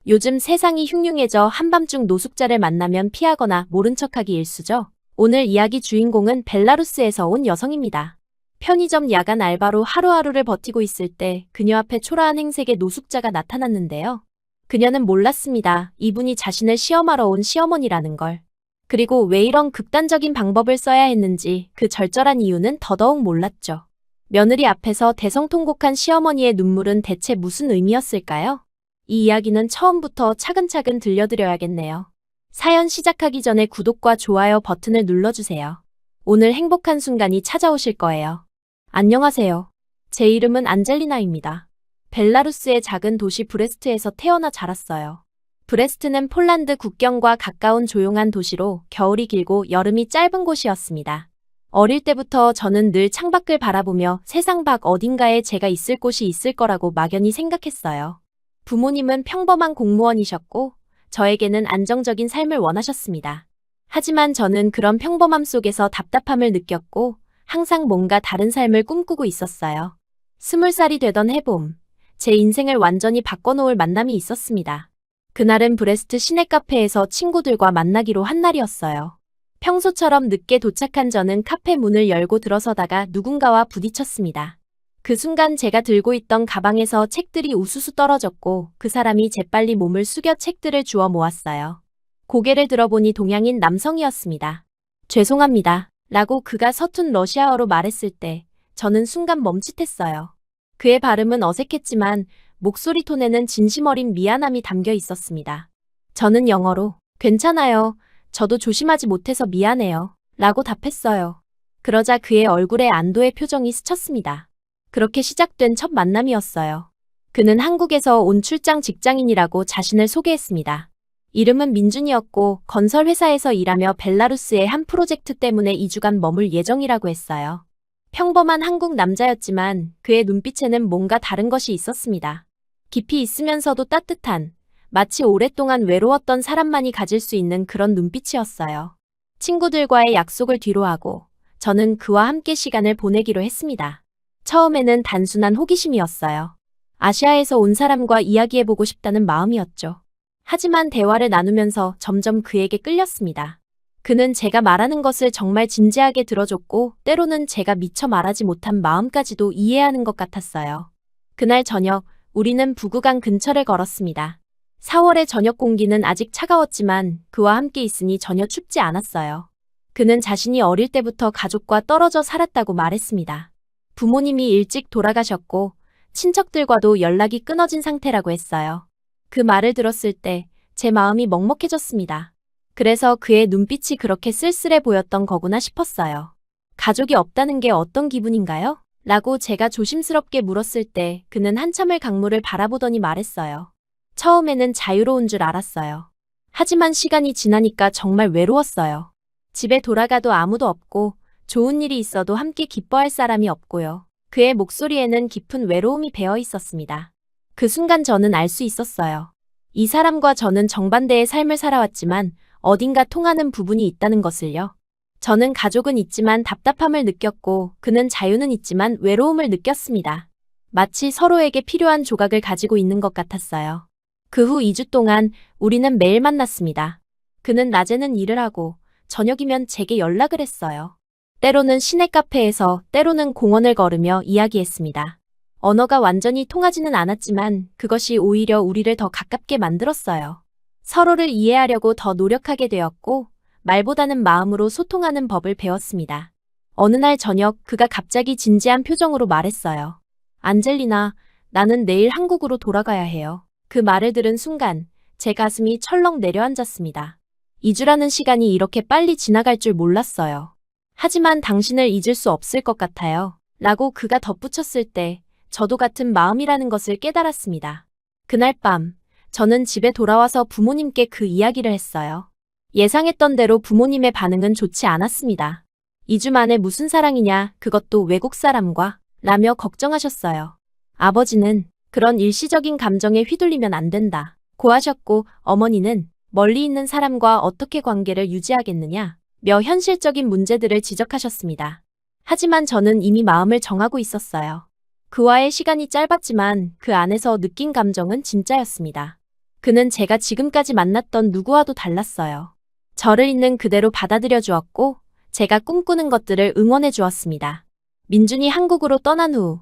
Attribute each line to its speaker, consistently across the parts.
Speaker 1: 요즘 세상이 흉흉해져 한밤중 노숙자를 만나면 피하거나 모른 척하기 일쑤죠. 오늘 이야기 주인공은 벨라루스에서 온 여성입니다. 편의점 야간 알바로 하루하루를 버티고 있을 때 그녀 앞에 초라한 행색의 노숙자가 나타났는데요. 그녀는 몰랐습니다. 이분이 자신을 시험하러 온 시어머니라는 걸. 그리고 왜 이런 극단적인 방법을 써야 했는지 그 절절한 이유는 더더욱 몰랐죠. 며느리 앞에서 대성통곡한 시어머니의 눈물은 대체 무슨 의미였을까요? 이 이야기는 처음부터 차근차근 들려드려야겠네요. 사연 시작하기 전에 구독과 좋아요 버튼을 눌러주세요. 오늘 행복한 순간이 찾아오실 거예요. 안녕하세요. 제 이름은 안젤리나입니다. 벨라루스의 작은 도시 브레스트에서 태어나 자랐어요. 브레스트는 폴란드 국경과 가까운 조용한 도시로 겨울이 길고 여름이 짧은 곳이었습니다. 어릴 때부터 저는 늘 창밖을 바라보며 세상 밖 어딘가에 제가 있을 곳이 있을 거라고 막연히 생각했어요. 부모님은 평범한 공무원이셨고 저에게는 안정적인 삶을 원하셨습니다. 하지만 저는 그런 평범함 속에서 답답함을 느꼈고 항상 뭔가 다른 삶을 꿈꾸고 있었어요. 20살이 되던 해봄, 제 인생을 완전히 바꿔놓을 만남이 있었습니다. 그날은 브레스트 시내 카페에서 친구들과 만나기로 한 날이었어요. 평소처럼 늦게 도착한 저는 카페 문을 열고 들어서다가 누군가와 부딪혔습니다. 그 순간 제가 들고 있던 가방에서 책들이 우수수 떨어졌고 그 사람이 재빨리 몸을 숙여 책들을 주워 모았어요. 고개를 들어보니 동양인 남성이었습니다. 죄송합니다. 라고 그가 서툰 러시아어로 말했을 때 저는 순간 멈칫했어요. 그의 발음은 어색했지만 목소리 톤에는 진심 어린 미안함이 담겨 있었습니다. 저는 영어로 괜찮아요. 저도 조심하지 못해서 미안해요. 라고 답했어요. 그러자 그의 얼굴에 안도의 표정이 스쳤습니다. 그렇게 시작된 첫 만남이었어요. 그는 한국에서 온 출장 직장인이라고 자신을 소개했습니다. 이름은 민준이었고 건설 회사에서 일하며 벨라루스의 한 프로젝트 때문에 2주간 머물 예정이라고 했어요. 평범한 한국 남자였지만 그의 눈빛에는 뭔가 다른 것이 있었습니다. 깊이 있으면서도 따뜻한, 마치 오랫동안 외로웠던 사람만이 가질 수 있는 그런 눈빛이었어요. 친구들과의 약속을 뒤로하고 저는 그와 함께 시간을 보내기로 했습니다. 처음에는 단순한 호기심이었어요. 아시아에서 온 사람과 이야기해보고 싶다는 마음이었죠. 하지만 대화를 나누면서 점점 그에게 끌렸습니다. 그는 제가 말하는 것을 정말 진지하게 들어줬고 때로는 제가 미처 말하지 못한 마음까지도 이해하는 것 같았어요. 그날 저녁, 우리는 부구강 근처를 걸었습니다. 4월의 저녁 공기는 아직 차가웠지만 그와 함께 있으니 전혀 춥지 않았어요. 그는 자신이 어릴 때부터 가족과 떨어져 살았다고 말했습니다. 부모님이 일찍 돌아가셨고 친척들과도 연락이 끊어진 상태라고 했어요. 그 말을 들었을 때 제 마음이 먹먹해졌습니다. 그래서 그의 눈빛이 그렇게 쓸쓸해 보였던 거구나 싶었어요. 가족이 없다는 게 어떤 기분인가요? 라고 제가 조심스럽게 물었을 때 그는 한참을 강물을 바라보더니 말했어요. 처음에는 자유로운 줄 알았어요. 하지만 시간이 지나니까 정말 외로웠어요. 집에 돌아가도 아무도 없고 좋은 일이 있어도 함께 기뻐할 사람이 없고요. 그의 목소리에는 깊은 외로움이 배어 있었습니다. 그 순간 저는 알 수 있었어요. 이 사람과 저는 정반대의 삶을 살아왔지만 어딘가 통하는 부분이 있다는 것을요. 저는 가족은 있지만 답답함을 느꼈고 그는 자유는 있지만 외로움을 느꼈습니다. 마치 서로에게 필요한 조각을 가지고 있는 것 같았어요. 그 후 2주 동안 우리는 매일 만났습니다. 그는 낮에는 일을 하고 저녁이면 제게 연락을 했어요. 때로는 시내 카페에서 때로는 공원을 걸으며 이야기했습니다. 언어가 완전히 통하지는 않았지만 그것이 오히려 우리를 더 가깝게 만들었어요. 서로를 이해하려고 더 노력하게 되었고 말보다는 마음으로 소통하는 법을 배웠습니다. 어느 날 저녁 그가 갑자기 진지한 표정으로 말했어요. 안젤리나, 나는 내일 한국으로 돌아가야 해요. 그 말을 들은 순간 제 가슴이 철렁 내려앉았습니다. 2주라는 시간이 이렇게 빨리 지나갈 줄 몰랐어요. 하지만 당신을 잊을 수 없을 것 같아요. 라고 그가 덧붙였을 때 저도 같은 마음이라는 것을 깨달았습니다. 그날 밤, 저는 집에 돌아와서 부모님께 그 이야기를 했어요. 예상했던 대로 부모님의 반응은 좋지 않았습니다. 2주 만에 무슨 사랑이냐, 그것도 외국 사람과, 라며 걱정하셨어요. 아버지는 그런 일시적인 감정에 휘둘리면 안 된다 고 하셨고 어머니는 멀리 있는 사람과 어떻게 관계를 유지하겠느냐 며 현실적인 문제들을 지적하셨습니다. 하지만 저는 이미 마음을 정하고 있었어요. 그와의 시간이 짧았지만 그 안에서 느낀 감정은 진짜였습니다. 그는 제가 지금까지 만났던 누구와도 달랐어요. 저를 있는 그대로 받아들여 주었고, 제가 꿈꾸는 것들을 응원해 주었습니다. 민준이 한국으로 떠난 후,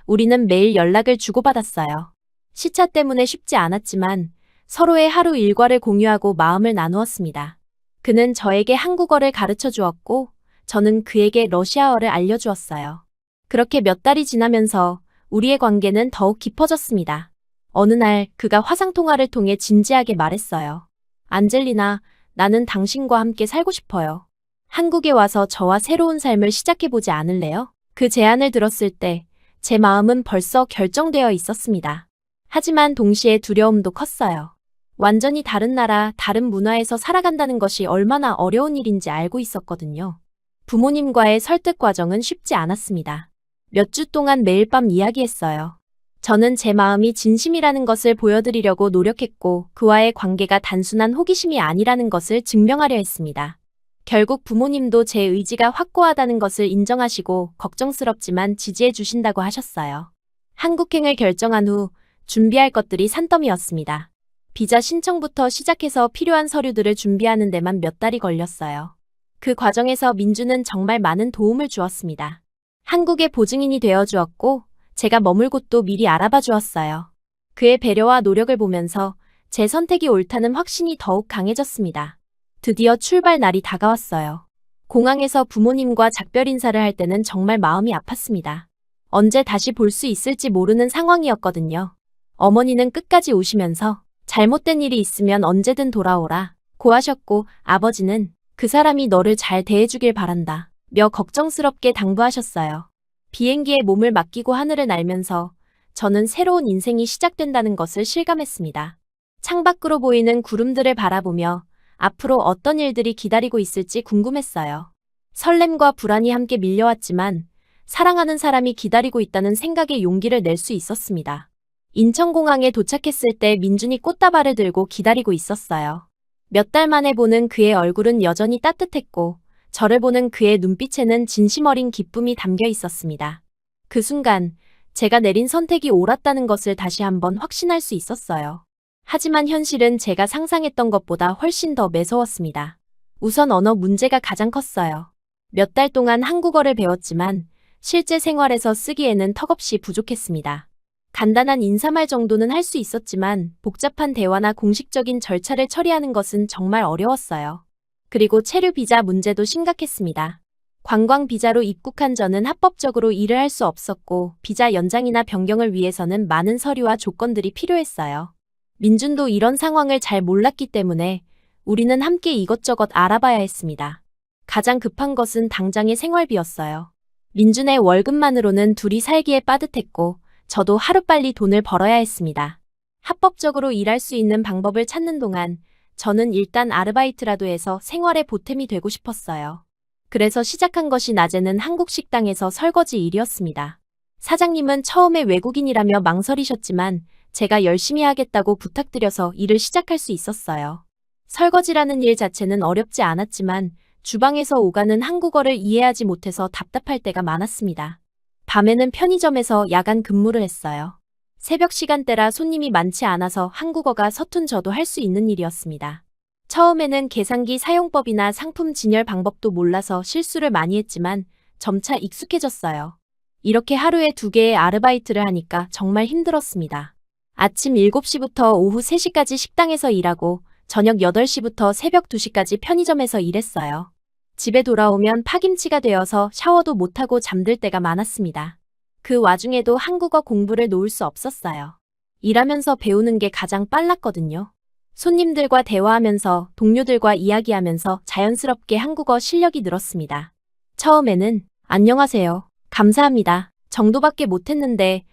Speaker 1: 우리는 매일 연락을 주고받았어요. 시차 때문에 쉽지 않았지만, 서로의 하루 일과를 공유하고 마음을 나누었습니다. 그는 저에게 한국어를 가르쳐 주었고, 저는 그에게 러시아어를 알려주었어요. 그렇게 몇 달이 지나면서 우리의 관계는 더욱 깊어졌습니다. 어느 날 그가 화상통화를 통해 진지하게 말했어요. 안젤리나, 나는 당신과 함께 살고 싶어요. 한국에 와서 저와 새로운 삶을 시작해보지 않을래요? 그 제안을 들었을 때 제 마음은 벌써 결정되어 있었습니다. 하지만 동시에 두려움도 컸어요. 완전히 다른 나라, 다른 문화에서 살아간다는 것이 얼마나 어려운 일인지 알고 있었거든요. 부모님과의 설득 과정은 쉽지 않았습니다. 몇 주 동안 매일 밤 이야기했어요. 저는 제 마음이 진심이라는 것을 보여드리려고 노력했고 그와의 관계가 단순한 호기심이 아니라는 것을 증명하려 했습니다. 결국 부모님도 제 의지가 확고하다는 것을 인정하시고 걱정스럽지만 지지해 주신다고 하셨어요. 한국행을 결정한 후 준비할 것들이 산더미였습니다. 비자 신청부터 시작해서 필요한 서류들을 준비하는 데만 몇 달이 걸렸어요. 그 과정에서 민주는 정말 많은 도움을 주었습니다. 한국의 보증인이 되어 주었고 제가 머물 곳도 미리 알아봐 주었어요. 그의 배려와 노력을 보면서 제 선택이 옳다는 확신이 더욱 강해졌습니다. 드디어 출발 날이 다가왔어요. 공항에서 부모님과 작별 인사를 할 때는 정말 마음이 아팠습니다. 언제 다시 볼 수 있을지 모르는 상황이었거든요. 어머니는 끝까지 우시면서 잘못된 일이 있으면 언제든 돌아오라 고 하셨고 아버지는 그 사람이 너를 잘 대해주길 바란다 며 걱정스럽게 당부하셨어요. 비행기에 몸을 맡기고 하늘을 날면서 저는 새로운 인생이 시작된다는 것을 실감했습니다. 창밖으로 보이는 구름들을 바라보며 앞으로 어떤 일들이 기다리고 있을지 궁금했어요. 설렘과 불안이 함께 밀려왔지만 사랑하는 사람이 기다리고 있다는 생각에 용기를 낼 수 있었습니다. 인천공항에 도착했을 때 민준이 꽃다발을 들고 기다리고 있었어요. 몇 달 만에 보는 그의 얼굴은 여전히 따뜻했고 저를 보는 그의 눈빛에는 진심 어린 기쁨이 담겨 있었습니다. 그 순간 제가 내린 선택이 옳았다는 것을 다시 한번 확신할 수 있었어요. 하지만 현실은 제가 상상했던 것보다 훨씬 더 매서웠습니다. 우선 언어 문제가 가장 컸어요. 몇 달 동안 한국어를 배웠지만 실제 생활에서 쓰기에는 턱없이 부족했습니다. 간단한 인사말 정도는 할 수 있었지만 복잡한 대화나 공식적인 절차를 처리하는 것은 정말 어려웠어요. 그리고 체류 비자 문제도 심각했습니다. 관광 비자로 입국한 저는 합법적으로 일을 할 수 없었고 비자 연장이나 변경을 위해서는 많은 서류와 조건들이 필요했어요. 민준도 이런 상황을 잘 몰랐기 때문에 우리는 함께 이것저것 알아봐야 했습니다. 가장 급한 것은 당장의 생활비였어요. 민준의 월급만으로는 둘이 살기에 빠듯했고 저도 하루빨리 돈을 벌어야 했습니다. 합법적으로 일할 수 있는 방법을 찾는 동안 저는 일단 아르바이트라도 해서 생활에 보탬이 되고 싶었어요. 그래서 시작한 것이 낮에는 한국 식당에서 설거지 일이었습니다. 사장님은 처음에 외국인이라며 망설이셨지만 제가 열심히 하겠다고 부탁드려서 일을 시작할 수 있었어요. 설거지라는 일 자체는 어렵지 않았지만 주방에서 오가는 한국어를 이해하지 못해서 답답할 때가 많았습니다. 밤에는 편의점에서 야간 근무를 했어요. 새벽 시간대라 손님이 많지 않아서 한국어가 서툰 저도 할 수 있는 일이었습니다. 처음에는 계산기 사용법이나 상품 진열 방법도 몰라서 실수를 많이 했지만 점차 익숙해졌어요. 이렇게 하루에 2개의 아르바이트를 하니까 정말 힘들었습니다. 아침 7시부터 오후 3시까지 식당에서 일하고 저녁 8시부터 새벽 2시까지 편의점에서 일했어요. 집에 돌아오면 파김치가 되어서 샤워도 못하고 잠들 때가 많았습니다. 그 와중에도 한국어 공부를 놓을 수 없었어요. 일하면서 배우는 게 가장 빨랐거든요. 손님들과 대화하면서 동료들과 이야기하면서 자연스럽게 한국어 실력이 늘었습니다. 처음에는 안녕하세요, 감사합니다 정도밖에 못했는데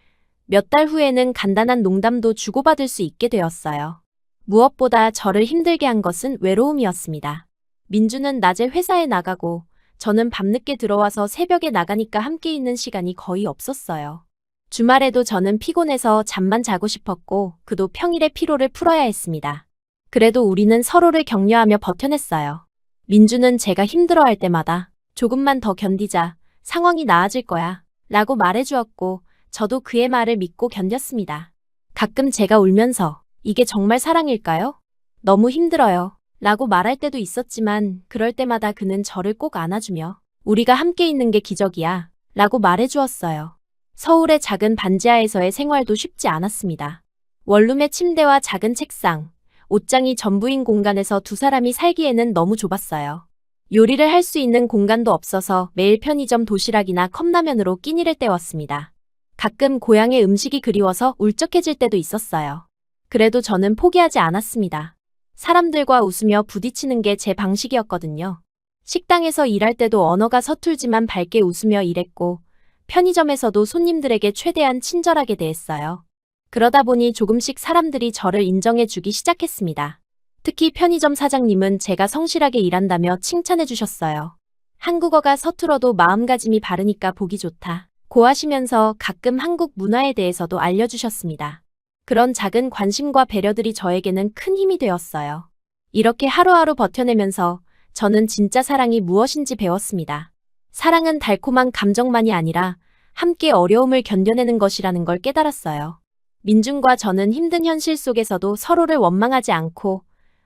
Speaker 1: 몇 달 후에는 간단한 농담도 주고받을 수 있게 되었어요. 무엇보다 저를 힘들게 한 것은 외로움이었습니다. 민주는 낮에 회사에 나가고 저는 밤늦게 들어와서 새벽에 나가니까 함께 있는 시간이 거의 없었어요. 주말에도 저는 피곤해서 잠만 자고 싶었고 그도 평일에 피로를 풀어야 했습니다. 그래도 우리는 서로를 격려하며 버텨냈어요. 민주는 제가 힘들어할 때마다 조금만 더 견디자, 상황이 나아질 거야 라고 말해주었고 저도 그의 말을 믿고 견뎠습니다. 가끔 제가 울면서 이게 정말 사랑일까요? 너무 힘들어요. 라고 말할 때도 있었지만 그럴 때마다 그는 저를 꼭 안아주며 우리가 함께 있는 게 기적이야. 라고 말해주었어요. 서울의 작은 반지하에서의 생활도 쉽지 않았습니다. 원룸의 침대와 작은 책상, 옷장이 전부인 공간에서 두 사람이 살기에는 너무 좁았어요. 요리를 할 수 있는 공간도 없어서 매일 편의점 도시락이나 컵라면으로 끼니를 때웠습니다. 가끔 고향의 음식이 그리워서 울적해질 때도 있었어요. 그래도 저는 포기하지 않았습니다. 사람들과 웃으며 부딪히는 게 제 방식이었거든요. 식당에서 일할 때도 언어가 서툴지만 밝게 웃으며 일했고, 편의점에서도 손님들에게 최대한 친절하게 대했어요. 그러다 보니 조금씩 사람들이 저를 인정해주기 시작했습니다. 특히 편의점 사장님은 제가 성실하게 일한다며 칭찬해 주셨어요. 한국어가 서툴어도 마음가짐이 바르니까 보기 좋다. 고 하시면서 가끔 한국 문화에 대해서도 알려주셨습니다. 그런 작은 관심과 배려들이 저에게는 큰 힘이 되었어요. 이렇게 하루하루 버텨내면서 저는 진짜 사랑이 무엇인지 배웠습니다. 사랑은 달콤한 감정만이 아니라 함께 어려움을 견뎌내는 것이라는 걸 깨달았어요. 민준과 저는 힘든 현실 속에서도 서로를 원망하지 않고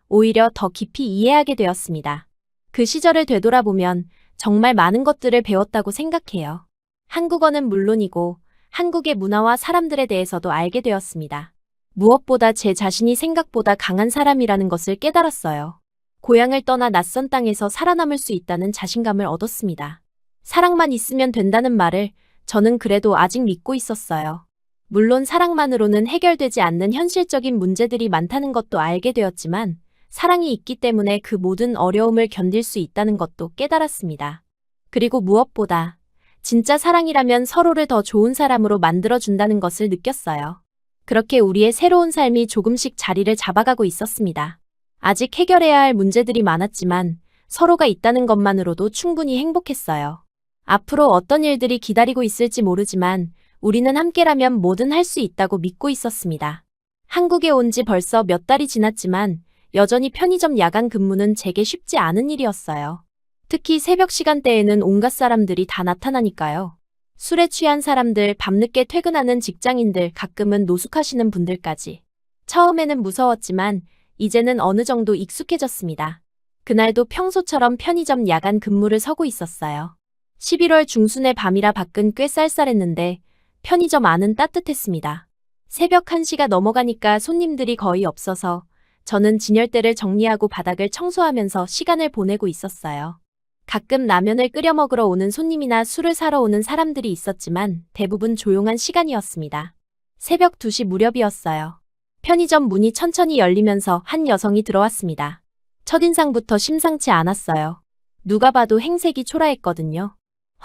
Speaker 1: 오히려 더 깊이 이해하게 되었습니다. 그 시절을 되돌아보면 정말 많은 것들을 배웠다고 생각해요. 한국어는 물론이고 한국의 문화와 사람들에 대해서도 알게 되었습니다. 무엇보다 제 자신이 생각보다 강한 사람이라는 것을 깨달았어요. 고향을 떠나 낯선 땅에서 살아남을 수 있다는 자신감을 얻었습니다. 사랑만 있으면 된다는 말을 저는 그래도 아직 믿고 있었어요. 물론 사랑만으로는 해결되지 않는 현실적인 문제들이 많다는 것도 알게 되었지만 사랑이 있기 때문에 그 모든 어려움을 견딜 수 있다는 것도 깨달았습니다. 그리고 무엇보다 진짜 사랑이라면 서로를 더 좋은 사람으로 만들어준다는 것을 느꼈어요. 그렇게 우리의 새로운 삶이 조금씩 자리를 잡아가고 있었습니다. 아직 해결해야 할 문제들이 많았지만 서로가 있다는 것만으로도 충분히 행복했어요. 앞으로 어떤 일들이 기다리고 있을지 모르지만 우리는 함께라면 뭐든 할 수 있다고 믿고 있었습니다. 한국에 온 지 벌써 몇 달이 지났지만 여전히 편의점 야간 근무는 제게 쉽지 않은 일이었어요. 특히 새벽 시간대에는 온갖 사람들이 다 나타나니까요. 술에 취한 사람들, 밤늦게 퇴근하는 직장인들, 가끔은 노숙하시는 분들까지. 처음에는 무서웠지만 이제는 어느 정도 익숙해졌습니다. 그날도 평소처럼 편의점 야간 근무를 서고 있었어요. 11월 중순의 밤이라 밖은 꽤 쌀쌀했는데 편의점 안은 따뜻했습니다. 새벽 1시가 넘어가니까 손님들이 거의 없어서 저는 진열대를 정리하고 바닥을 청소하면서 시간을 보내고 있었어요. 가끔 라면을 끓여 먹으러 오는 손님이나 술을 사러 오는 사람들이 있었지만 대부분 조용한 시간이었습니다. 새벽 2시 무렵이었어요. 편의점 문이 천천히 열리면서 한 여성이 들어왔습니다. 첫인상부터 심상치 않았어요. 누가 봐도 행색이 초라했거든요.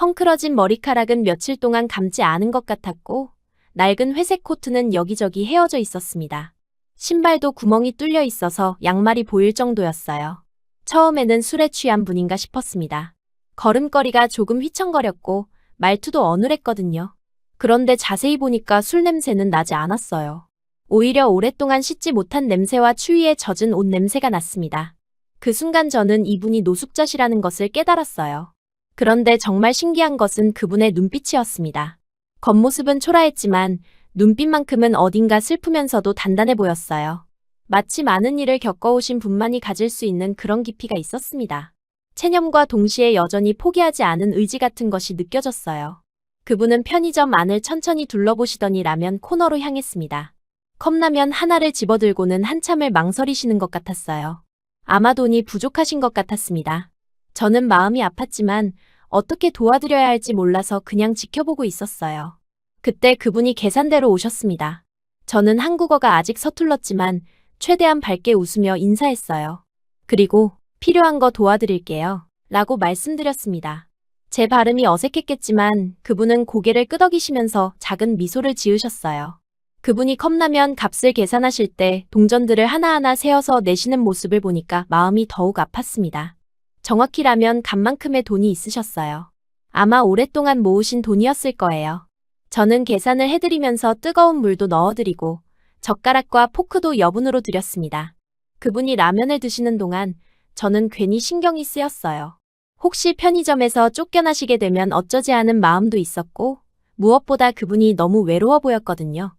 Speaker 1: 헝클어진 머리카락은 며칠 동안 감지 않은 것 같았고 낡은 회색 코트는 여기저기 헤어져 있었습니다. 신발도 구멍이 뚫려 있어서 양말이 보일 정도였어요. 처음에는 술에 취한 분인가 싶었습니다. 걸음걸이가 조금 휘청거렸고 말투도 어눌했거든요. 그런데 자세히 보니까 술 냄새는 나지 않았어요. 오히려 오랫동안 씻지 못한 냄새와 추위에 젖은 옷 냄새가 났습니다. 그 순간 저는 이분이 노숙자시라는 것을 깨달았어요. 그런데 정말 신기한 것은 그분의 눈빛이었습니다. 겉모습은 초라했지만 눈빛만큼은 어딘가 슬프면서도 단단해 보였어요. 마치 많은 일을 겪어오신 분만이 가질 수 있는 그런 깊이가 있었습니다. 체념과 동시에 여전히 포기하지 않은 의지 같은 것이 느껴졌어요. 그분은 편의점 안을 천천히 둘러보시더니 라면 코너로 향했습니다. 컵라면 하나를 집어들고는 한참을 망설이시는 것 같았어요. 아마 돈이 부족하신 것 같았습니다. 저는 마음이 아팠지만 어떻게 도와드려야 할지 몰라서 그냥 지켜보고 있었어요. 그때 그분이 계산대로 오셨습니다. 저는 한국어가 아직 서툴렀지만 최대한 밝게 웃으며 인사했어요. 그리고 필요한 거 도와드릴게요. 라고 말씀드렸습니다. 제 발음이 어색했겠지만 그분은 고개를 끄덕이시면서 작은 미소를 지으셨어요. 그분이 컵라면 값을 계산하실 때 동전들을 하나하나 세어서 내시는 모습을 보니까 마음이 더욱 아팠습니다. 정확히 라면 값만큼의 돈이 있으셨어요. 아마 오랫동안 모으신 돈이었을 거예요. 저는 계산을 해드리면서 뜨거운 물도 넣어드리고 젓가락과 포크도 여분으로 드렸습니다. 그분이 라면을 드시는 동안 저는 괜히 신경이 쓰였어요. 혹시 편의점에서 쫓겨나시게 되면 어쩌지 하는 마음도 있었고 무엇보다 그분이 너무 외로워 보였거든요.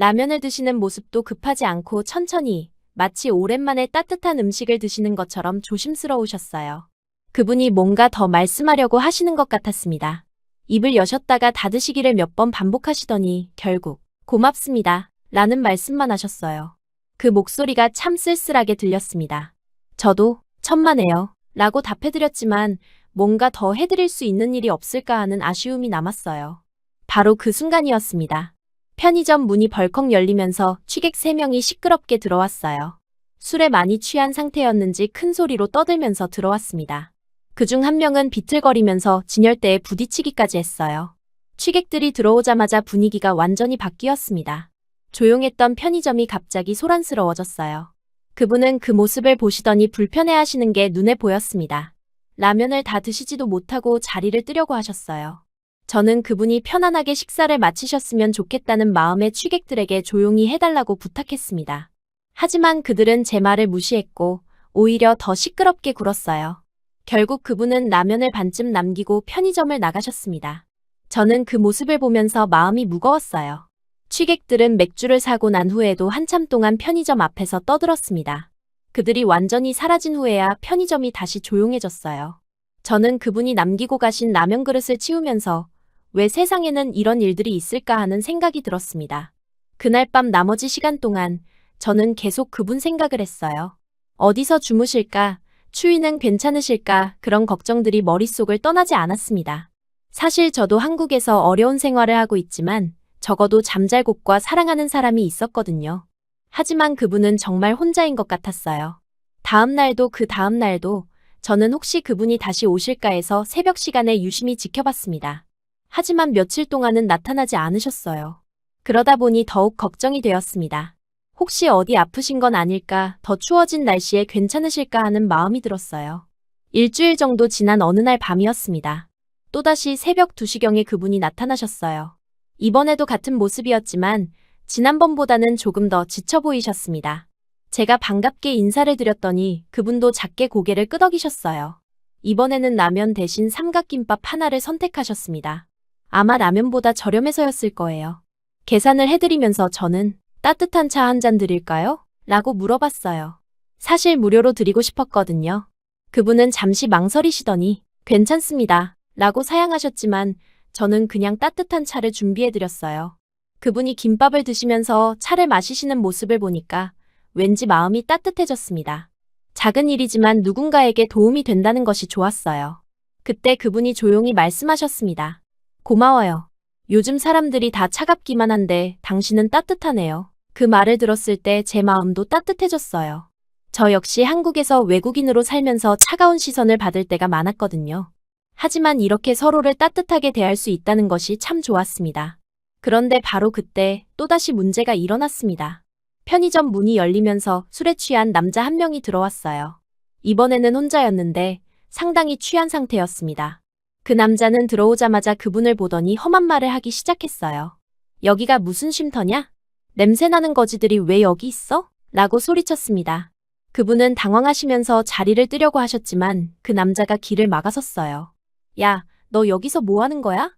Speaker 1: 라면을 드시는 모습도 급하지 않고 천천히, 마치 오랜만에 따뜻한 음식을 드시는 것처럼 조심스러우셨어요. 그분이 뭔가 더 말씀하려고 하시는 것 같았습니다. 입을 여셨다가 닫으시기를 몇 번 반복하시더니 결국 고맙습니다 라는 말씀만 하셨어요. 그 목소리가 참 쓸쓸하게 들렸습니다. 저도 천만에요 라고 답해드렸지만 뭔가 더 해드릴 수 있는 일이 없을까 하는 아쉬움이 남았어요. 바로 그 순간이었습니다. 편의점 문이 벌컥 열리면서 취객 3명이 시끄럽게 들어왔어요. 술에 많이 취한 상태였는지 큰 소리로 떠들면서 들어왔습니다. 그중 한 명은 비틀거리면서 진열대에 부딪히기까지 했어요. 취객들이 들어오자마자 분위기가 완전히 바뀌었습니다. 조용했던 편의점이 갑자기 소란스러워졌어요. 그분은 그 모습을 보시더니 불편해하시는 게 눈에 보였습니다. 라면을 다 드시지도 못하고 자리를 뜨려고 하셨어요. 저는 그분이 편안하게 식사를 마치셨으면 좋겠다는 마음에 취객들에게 조용히 해달라고 부탁했습니다. 하지만 그들은 제 말을 무시했고 오히려 더 시끄럽게 굴었어요. 결국 그분은 라면을 반쯤 남기고 편의점을 나가셨습니다. 저는 그 모습을 보면서 마음이 무거웠어요. 취객들은 맥주를 사고 난 후에도 한참 동안 편의점 앞에서 떠들었습니다. 그들이 완전히 사라진 후에야 편의점이 다시 조용해졌어요. 저는 그분이 남기고 가신 라면 그릇을 치우면서 왜 세상에는 이런 일들이 있을까 하는 생각이 들었습니다. 그날 밤 나머지 시간 동안 저는 계속 그분 생각을 했어요. 어디서 주무실까? 추위는 괜찮으실까? 그런 걱정들이 머릿속을 떠나지 않았습니다. 사실 저도 한국에서 어려운 생활을 하고 있지만 적어도 잠잘 곳과 사랑하는 사람이 있었거든요. 하지만 그분은 정말 혼자인 것 같았어요. 다음 날도 그 다음 날도 저는 혹시 그분이 다시 오실까 해서 새벽 시간에 유심히 지켜봤습니다. 하지만 며칠 동안은 나타나지 않으셨어요. 그러다 보니 더욱 걱정이 되었습니다. 혹시 어디 아프신 건 아닐까, 더 추워진 날씨에 괜찮으실까 하는 마음이 들었어요. 일주일 정도 지난 어느 날 밤이었습니다. 또다시 새벽 2시경에 그분이 나타나셨어요. 이번에도 같은 모습이었지만 지난번보다는 조금 더 지쳐 보이셨습니다. 제가 반갑게 인사를 드렸더니 그분도 작게 고개를 끄덕이셨어요. 이번에는 라면 대신 삼각김밥 하나를 선택하셨습니다. 아마 라면보다 저렴해서였을 거예요. 계산을 해드리면서 저는 따뜻한 차 한 잔 드릴까요? 라고 물어봤어요. 사실 무료로 드리고 싶었거든요. 그분은 잠시 망설이시더니 괜찮습니다 라고 사양하셨지만 저는 그냥 따뜻한 차를 준비해드렸어요. 그분이 김밥을 드시면서 차를 마시시는 모습을 보니까 왠지 마음이 따뜻해졌습니다. 작은 일이지만 누군가에게 도움이 된다는 것이 좋았어요. 그때 그분이 조용히 말씀하셨습니다. 고마워요. 요즘 사람들이 다 차갑기만 한데 당신은 따뜻하네요. 그 말을 들었을 때 제 마음도 따뜻해졌어요. 저 역시 한국에서 외국인으로 살면서 차가운 시선을 받을 때가 많았거든요. 하지만 이렇게 서로를 따뜻하게 대할 수 있다는 것이 참 좋았습니다. 그런데 바로 그때 또다시 문제가 일어났습니다. 편의점 문이 열리면서 술에 취한 남자 한 명이 들어왔어요. 이번에는 혼자였는데 상당히 취한 상태였습니다. 그 남자는 들어오자마자 그분을 보더니 험한 말을 하기 시작했어요. 여기가 무슨 쉼터냐? 냄새나는 거지들이 왜 여기 있어? 라고 소리쳤습니다. 그분은 당황하시면서 자리를 뜨려고 하셨지만 그 남자가 길을 막아섰어요. 야, 너 여기서 뭐 하는 거야?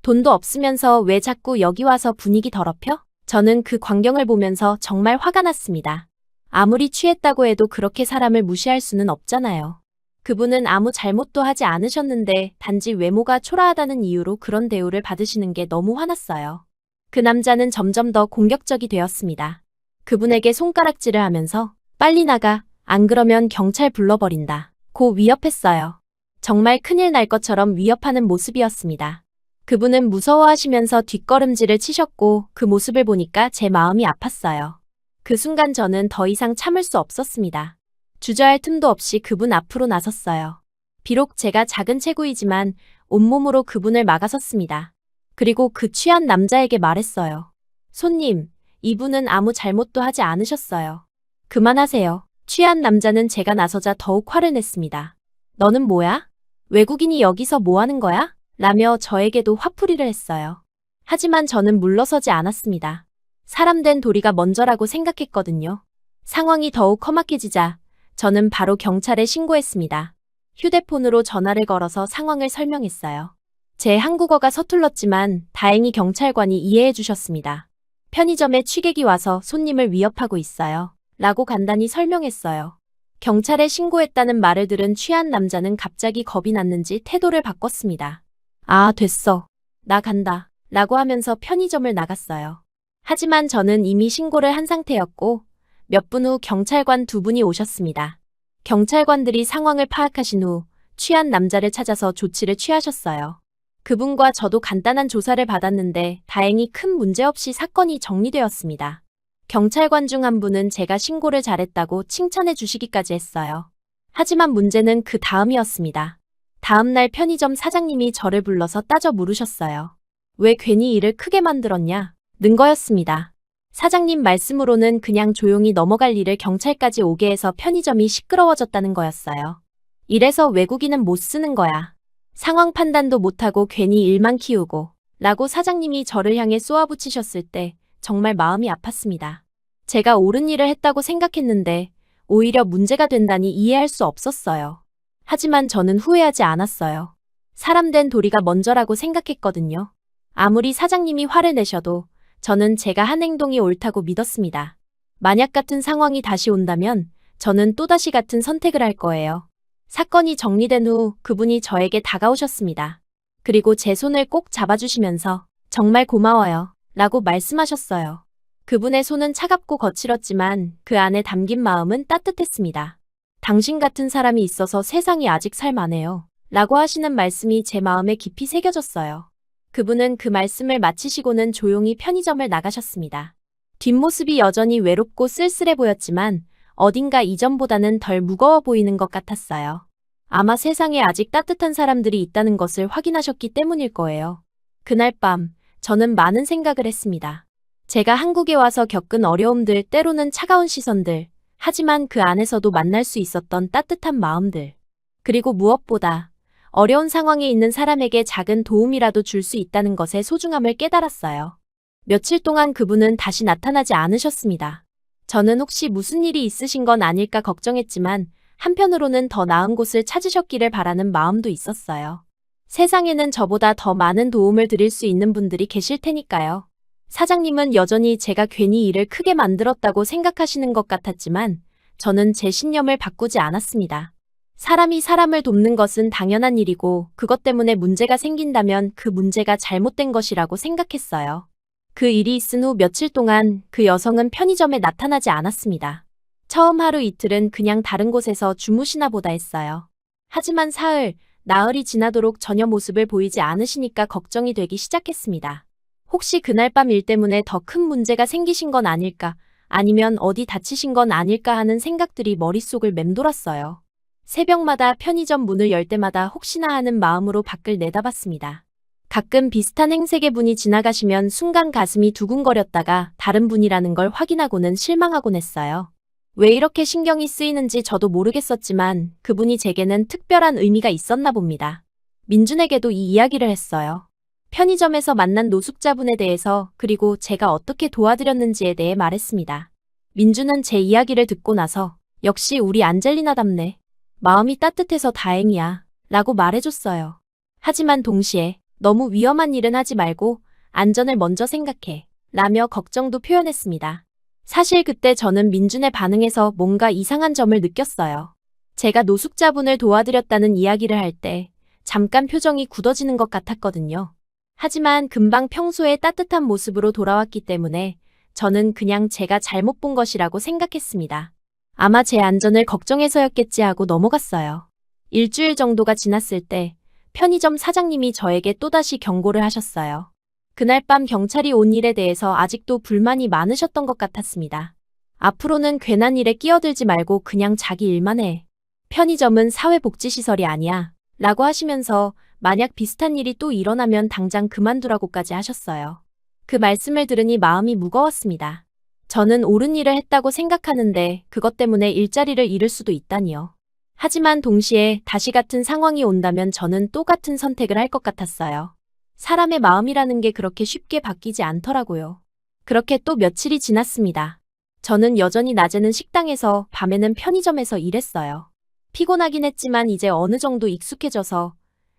Speaker 1: 돈도 없으면서 왜 자꾸 여기 와서 분위기 더럽혀? 저는 그 광경을 보면서 정말 화가 났습니다. 아무리 취했다고 해도 그렇게 사람을 무시할 수는 없잖아요. 그분은 아무 잘못도 하지 않으셨는데 단지 외모가 초라하다는 이유로 그런 대우를 받으시는 게 너무 화났어요. 그 남자는 점점 더 공격적이 되었습니다. 그분에게 손가락질을 하면서 빨리 나가, 안 그러면 경찰 불러버린다 고 위협했어요. 정말 큰일 날 것처럼 위협하는 모습이었습니다. 그분은 무서워하시면서 뒷걸음질을 치셨고 그 모습을 보니까 제 마음이 아팠어요. 그 순간 저는 더 이상 참을 수 없었습니다. 주저할 틈도 없이 그분 앞으로 나섰어요. 비록 제가 작은 체구이지만 온몸으로 그분을 막아섰습니다. 그리고 그 취한 남자에게 말했어요. 손님, 이분은 아무 잘못도 하지 않으셨어요. 그만하세요. 취한 남자는 제가 나서자 더욱 화를 냈습니다. 너는 뭐야? 외국인이 여기서 뭐 하는 거야? 라며 저에게도 화풀이를 했어요. 하지만 저는 물러서지 않았습니다. 사람 된 도리가 먼저라고 생각했거든요. 상황이 더욱 험악해지자 저는 바로 경찰에 신고했습니다. 휴대폰으로 전화를 걸어서 상황을 설명했어요. 제 한국어가 서툴렀지만 다행히 경찰관이 이해해 주셨습니다. 편의점에 취객이 와서 손님을 위협하고 있어요. 라고 간단히 설명했어요. 경찰에 신고했다는 말을 들은 취한 남자는 갑자기 겁이 났는지 태도를 바꿨습니다. 아, 됐어. 나 간다. 라고 하면서 편의점을 나갔어요. 하지만 저는 이미 신고를 한 상태였고 몇 분 후 경찰관 두 분이 오셨습니다. 경찰관들이 상황을 파악하신 후 취한 남자를 찾아서 조치를 취하셨어요. 그분과 저도 간단한 조사를 받았는데 다행히 큰 문제 없이 사건이 정리되었습니다. 경찰관 중 한 분은 제가 신고를 잘했다고 칭찬해 주시기까지 했어요. 하지만 문제는 그 다음이었습니다. 다음 날 편의점 사장님이 저를 불러서 따져 물으셨어요. 왜 괜히 일을 크게 만들었냐? 는 거였습니다. 사장님 말씀으로는 그냥 조용히 넘어갈 일을 경찰까지 오게 해서 편의점이 시끄러워졌다는 거였어요. 이래서 외국인은 못 쓰는 거야. 상황 판단도 못하고 괜히 일만 키우고 라고 사장님이 저를 향해 쏘아붙이셨을 때 정말 마음이 아팠습니다. 제가 옳은 일을 했다고 생각했는데 오히려 문제가 된다니 이해할 수 없었어요. 하지만 저는 후회하지 않았어요. 사람 된 도리가 먼저라고 생각했거든요. 아무리 사장님이 화를 내셔도 저는 제가 한 행동이 옳다고 믿었습니다. 만약 같은 상황이 다시 온다면 저는 또다시 같은 선택을 할 거예요. 사건이 정리된 후 그분이 저에게 다가오셨습니다. 그리고 제 손을 꼭 잡아주시면서 정말 고마워요. 라고 말씀하셨어요. 그분의 손은 차갑고 거칠었지만 그 안에 담긴 마음은 따뜻했습니다. 당신 같은 사람이 있어서 세상이 아직 살만해요. 라고 하시는 말씀이 제 마음에 깊이 새겨졌어요. 그분은 그 말씀을 마치시고는 조용히 편의점을 나가셨습니다. 뒷모습이 여전히 외롭고 쓸쓸해 보였지만 어딘가 이전보다는 덜 무거워 보이는 것 같았어요. 아마 세상에 아직 따뜻한 사람들이 있다는 것을 확인하셨기 때문일 거예요. 그날 밤 저는 많은 생각을 했습니다. 제가 한국에 와서 겪은 어려움들, 때로는 차가운 시선들, 하지만 그 안에서도 만날 수 있었던 따뜻한 마음들. 그리고 무엇보다 어려운 상황에 있는 사람에게 작은 도움이라도 줄 수 있다는 것의 소중함을 깨달았어요. 며칠 동안 그분은 다시 나타나지 않으셨습니다. 저는 혹시 무슨 일이 있으신 건 아닐까 걱정했지만 한편으로는 더 나은 곳을 찾으셨기를 바라는 마음도 있었어요. 세상에는 저보다 더 많은 도움을 드릴 수 있는 분들이 계실 테니까요. 사장님은 여전히 제가 괜히 일을 크게 만들었다고 생각하시는 것 같았지만 저는 제 신념을 바꾸지 않았습니다. 사람이 사람을 돕는 것은 당연한 일이고 그것 때문에 문제가 생긴다면 그 문제가 잘못된 것이라고 생각했어요. 그 일이 있은 후 며칠 동안 그 여성은 편의점에 나타나지 않았습니다. 처음 하루 이틀은 그냥 다른 곳에서 주무시나 보다 했어요. 하지만 사흘, 나흘이 지나도록 전혀 모습을 보이지 않으시니까 걱정이 되기 시작했습니다. 혹시 그날 밤 일 때문에 더 큰 문제가 생기신 건 아닐까, 아니면 어디 다치신 건 아닐까 하는 생각들이 머릿속을 맴돌았어요. 새벽마다 편의점 문을 열 때마다 혹시나 하는 마음으로 밖을 내다봤습니다. 가끔 비슷한 행색의 분이 지나가시면 순간 가슴이 두근거렸다가 다른 분이라는 걸 확인하고는 실망하곤 했어요. 왜 이렇게 신경이 쓰이는지 저도 모르겠었지만 그분이 제게는 특별한 의미가 있었나 봅니다. 민준에게도 이 이야기를 했어요. 편의점에서 만난 노숙자분에 대해서 그리고 제가 어떻게 도와드렸는지에 대해 말했습니다. 민준은 제 이야기를 듣고 나서 역시 우리 안젤리나답네. 마음이 따뜻해서 다행이야. 라고 말해줬어요. 하지만 동시에 너무 위험한 일은 하지 말고 안전을 먼저 생각해. 라며 걱정도 표현했습니다. 사실 그때 저는 민준의 반응에서 뭔가 이상한 점을 느꼈어요. 제가 노숙자분을 도와드렸다는 이야기를 할 때 잠깐 표정이 굳어지는 것 같았거든요. 하지만 금방 평소의 따뜻한 모습으로 돌아왔기 때문에 저는 그냥 제가 잘못 본 것이라고 생각했습니다. 아마 제 안전을 걱정해서였겠지 하고 넘어갔어요. 일주일 정도가 지났을 때 편의점 사장님이 저에게 또다시 경고를 하셨어요. 그날 밤 경찰이 온 일에 대해서 아직도 불만이 많으셨던 것 같았습니다. 앞으로는 괜한 일에 끼어들지 말고 그냥 자기 일만 해. 편의점은 사회복지시설이 아니야. 라고 하시면서 만약 비슷한 일이 또 일어나면 당장 그만두라고까지 하셨어요. 그 말씀을 들으니 마음이 무거웠습니다. 저는 옳은 일을 했다고 생각하는데 그것 때문에 일자리를 잃을 수도 있다니요. 하지만 동시에 다시 같은 상황이 온다면 저는 또 같은 선택을 할 것 같았어요. 사람의 마음이라는 게 그렇게 쉽게 바뀌지 않더라고요. 그렇게 또 며칠이 지났습니다. 저는 여전히 낮에는 식당에서 밤에는 편의점에서 일했어요. 피곤하긴 했지만 이제 어느 정도 익숙해져서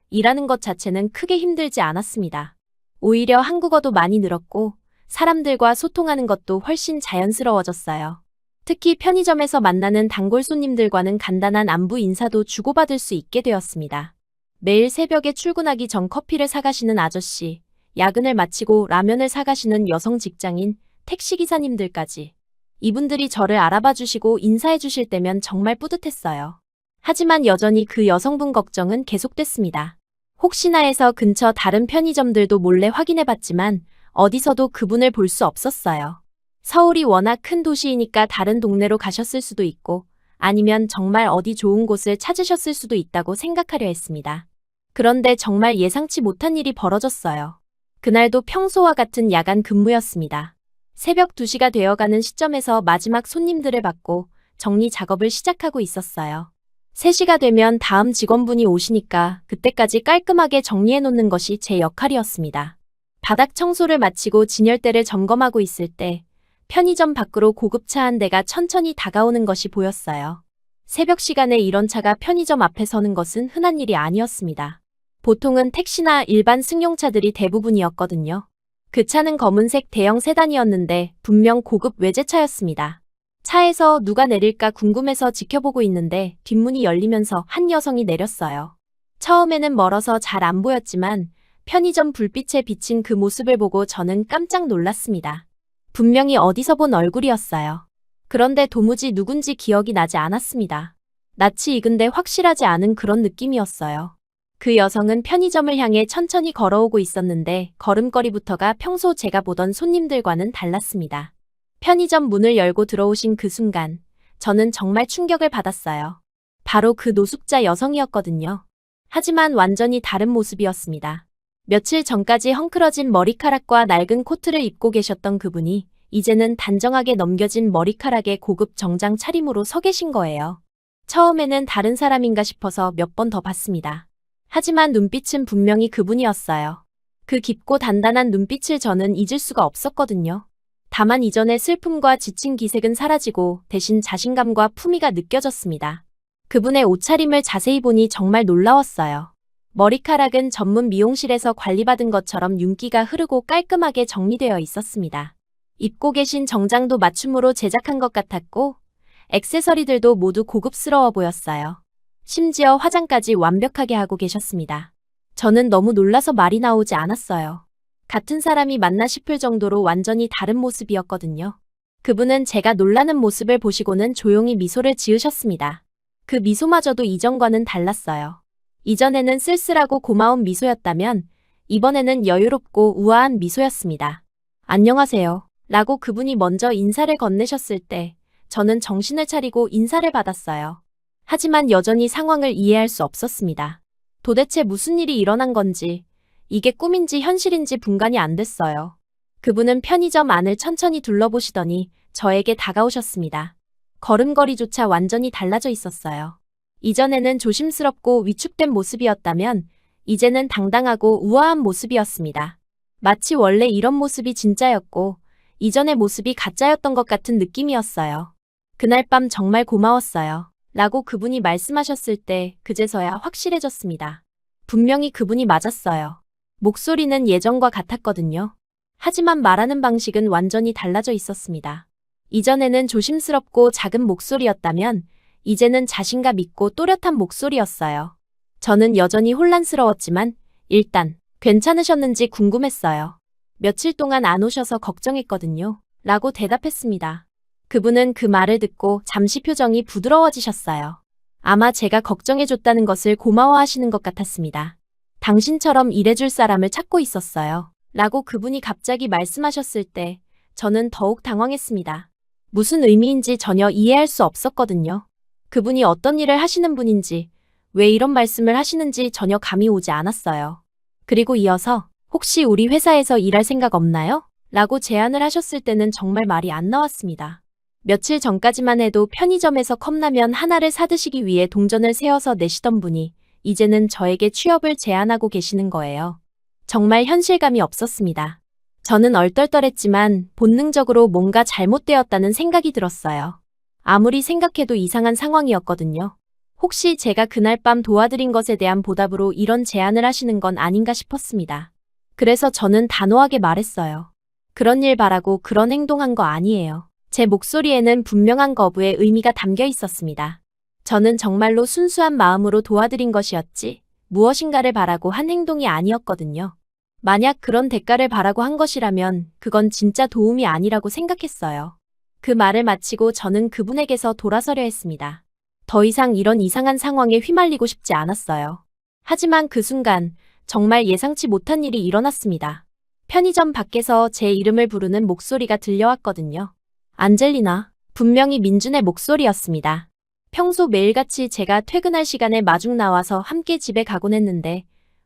Speaker 1: 일하는 것 자체는 크게 힘들지 않았습니다. 오히려 한국어도 많이 늘었고 사람들과 소통하는 것도 훨씬 자연스러워졌어요. 특히 편의점에서 만나는 단골 손님들과는 간단한 안부 인사도 주고받을 수 있게 되었습니다. 매일 새벽에 출근하기 전 커피를 사가시는 아저씨, 야근을 마치고 라면을 사가시는 여성 직장인, 택시기사님들까지. 이분들이 저를 알아봐 주시고 인사해 주실 때면 정말 뿌듯했어요. 하지만 여전히 그 여성분 걱정은 계속됐습니다. 혹시나 해서 근처 다른 편의점들도 몰래 확인해 봤지만 어디서도 그분을 볼 수 없었어요. 서울이 워낙 큰 도시이니까 다른 동네로 가셨을 수도 있고 아니면 정말 어디 좋은 곳을 찾으셨을 수도 있다고 생각하려 했습니다. 그런데 정말 예상치 못한 일이 벌어졌어요. 그날도 평소와 같은 야간 근무였습니다. 새벽 2시가 되어가는 시점에서 마지막 손님들을 받고 정리 작업을 시작하고 있었어요. 3시가 되면 다음 직원분이 오시니까 그때까지 깔끔하게 정리해 놓는 것이 제 역할이었습니다. 바닥 청소를 마치고 진열대를 점검하고 있을 때 편의점 밖으로 고급차 한 대가 천천히 다가오는 것이 보였어요. 새벽 시간에 이런 차가 편의점 앞에 서는 것은 흔한 일이 아니었습니다. 보통은 택시나 일반 승용차들이 대부분이었거든요. 그 차는 검은색 대형 세단이었는데 분명 고급 외제차였습니다. 차에서 누가 내릴까 궁금해서 지켜보고 있는데 뒷문이 열리면서 한 여성이 내렸어요. 처음에는 멀어서 잘 안 보였지만 편의점 불빛에 비친 그 모습을 보고 저는 깜짝 놀랐습니다. 분명히 어디서 본 얼굴이었어요. 그런데 도무지 누군지 기억이 나지 않았습니다. 낯이 익은데 확실하지 않은 그런 느낌이었어요. 그 여성은 편의점을 향해 천천히 걸어오고 있었는데 걸음걸이부터가 평소 제가 보던 손님들과는 달랐습니다. 편의점 문을 열고 들어오신 그 순간 저는 정말 충격을 받았어요. 바로 그 노숙자 여성이었거든요. 하지만 완전히 다른 모습이었습니다. 며칠 전까지 헝클어진 머리카락과 낡은 코트를 입고 계셨던 그분이 이제는 단정하게 넘겨진 머리카락에 고급 정장 차림으로 서 계신 거예요. 처음에는 다른 사람인가 싶어서 몇 번 더 봤습니다. 하지만 눈빛은 분명히 그분이었어요. 그 깊고 단단한 눈빛을 저는 잊을 수가 없었거든요. 다만 이전의 슬픔과 지친 기색은 사라지고 대신 자신감과 품위가 느껴졌습니다. 그분의 옷차림을 자세히 보니 정말 놀라웠어요. 머리카락은 전문 미용실에서 관리받은 것처럼 윤기가 흐르고 깔끔하게 정리되어 있었습니다. 입고 계신 정장도 맞춤으로 제작한 것 같았고 액세서리들도 모두 고급스러워 보였어요. 심지어 화장까지 완벽하게 하고 계셨습니다. 저는 너무 놀라서 말이 나오지 않았어요. 같은 사람이 맞나 싶을 정도로 완전히 다른 모습이었거든요. 그분은 제가 놀라는 모습을 보시고는 조용히 미소를 지으셨습니다. 그 미소마저도 이전과는 달랐어요. 이전에는 쓸쓸하고 고마운 미소였다면 이번에는 여유롭고 우아한 미소였습니다. 안녕하세요. 라고 그분이 먼저 인사를 건네셨을 때 저는 정신을 차리고 인사를 받았어요. 하지만 여전히 상황을 이해할 수 없었습니다. 도대체 무슨 일이 일어난 건지, 이게 꿈인지 현실인지 분간이 안 됐어요. 그분은 편의점 안을 천천히 둘러보시더니 저에게 다가오셨습니다. 걸음걸이조차 완전히 달라져 있었어요. 이전에는 조심스럽고 위축된 모습이었다면 이제는 당당하고 우아한 모습이었습니다. 마치 원래 이런 모습이 진짜였고 이전의 모습이 가짜였던 것 같은 느낌이었어요. 그날 밤 정말 고마웠어요. 라고 그분이 말씀하셨을 때 그제서야 확실해졌습니다. 분명히 그분이 맞았어요. 목소리는 예전과 같았거든요. 하지만 말하는 방식은 완전히 달라져 있었습니다. 이전에는 조심스럽고 작은 목소리였다면 이제는 자신감 있고 또렷한 목소리였어요. 저는 여전히 혼란스러웠지만 일단 괜찮으셨는지 궁금했어요. 며칠 동안 안 오셔서 걱정했거든요. 라고 대답했습니다. 그분은 그 말을 듣고 잠시 표정이 부드러워지셨어요. 아마 제가 걱정해줬다는 것을 고마워하시는 것 같았습니다. 당신처럼 일해줄 사람을 찾고 있었어요. 라고 그분이 갑자기 말씀하셨을 때 저는 더욱 당황했습니다. 무슨 의미인지 전혀 이해할 수 없었거든요. 그분이 어떤 일을 하시는 분인지, 왜 이런 말씀을 하시는지 전혀 감이 오지 않았어요. 그리고 이어서 혹시 우리 회사에서 일할 생각 없나요? 라고 제안을 하셨을 때는 정말 말이 안 나왔습니다. 며칠 전까지만 해도 편의점에서 컵라면 하나를 사드시기 위해 동전을 세어서 내시던 분이 이제는 저에게 취업을 제안하고 계시는 거예요. 정말 현실감이 없었습니다. 저는 얼떨떨했지만 본능적으로 뭔가 잘못되었다는 생각이 들었어요. 아무리 생각해도 이상한 상황이었거든요. 혹시 제가 그날 밤 도와드린 것에 대한 보답으로 이런 제안을 하시는 건 아닌가 싶었습니다. 그래서 저는 단호하게 말했어요. 그런 일 바라고 그런 행동한 거 아니에요. 제 목소리에는 분명한 거부의 의미가 담겨 있었습니다. 저는 정말로 순수한 마음으로 도와드린 것이었지 무엇인가를 바라고 한 행동이 아니었거든요. 만약 그런 대가를 바라고 한 것이라면 그건 진짜 도움이 아니라고 생각했어요. 그 말을 마치고 저는 그분에게서 돌아서려 했습니다. 더 이상 이런 이상한 상황에 휘말리고 싶지 않았어요. 하지만 그 순간 정말 예상치 못한 일이 일어났습니다. 편의점 밖에서 제 이름을 부르는 목소리가 들려왔거든요. 안젤리나, 분명히 민준의 목소리였습니다. 평소 매일같이 제가 퇴근할 시간에 마중 나와서 함께 집에 가곤 했는데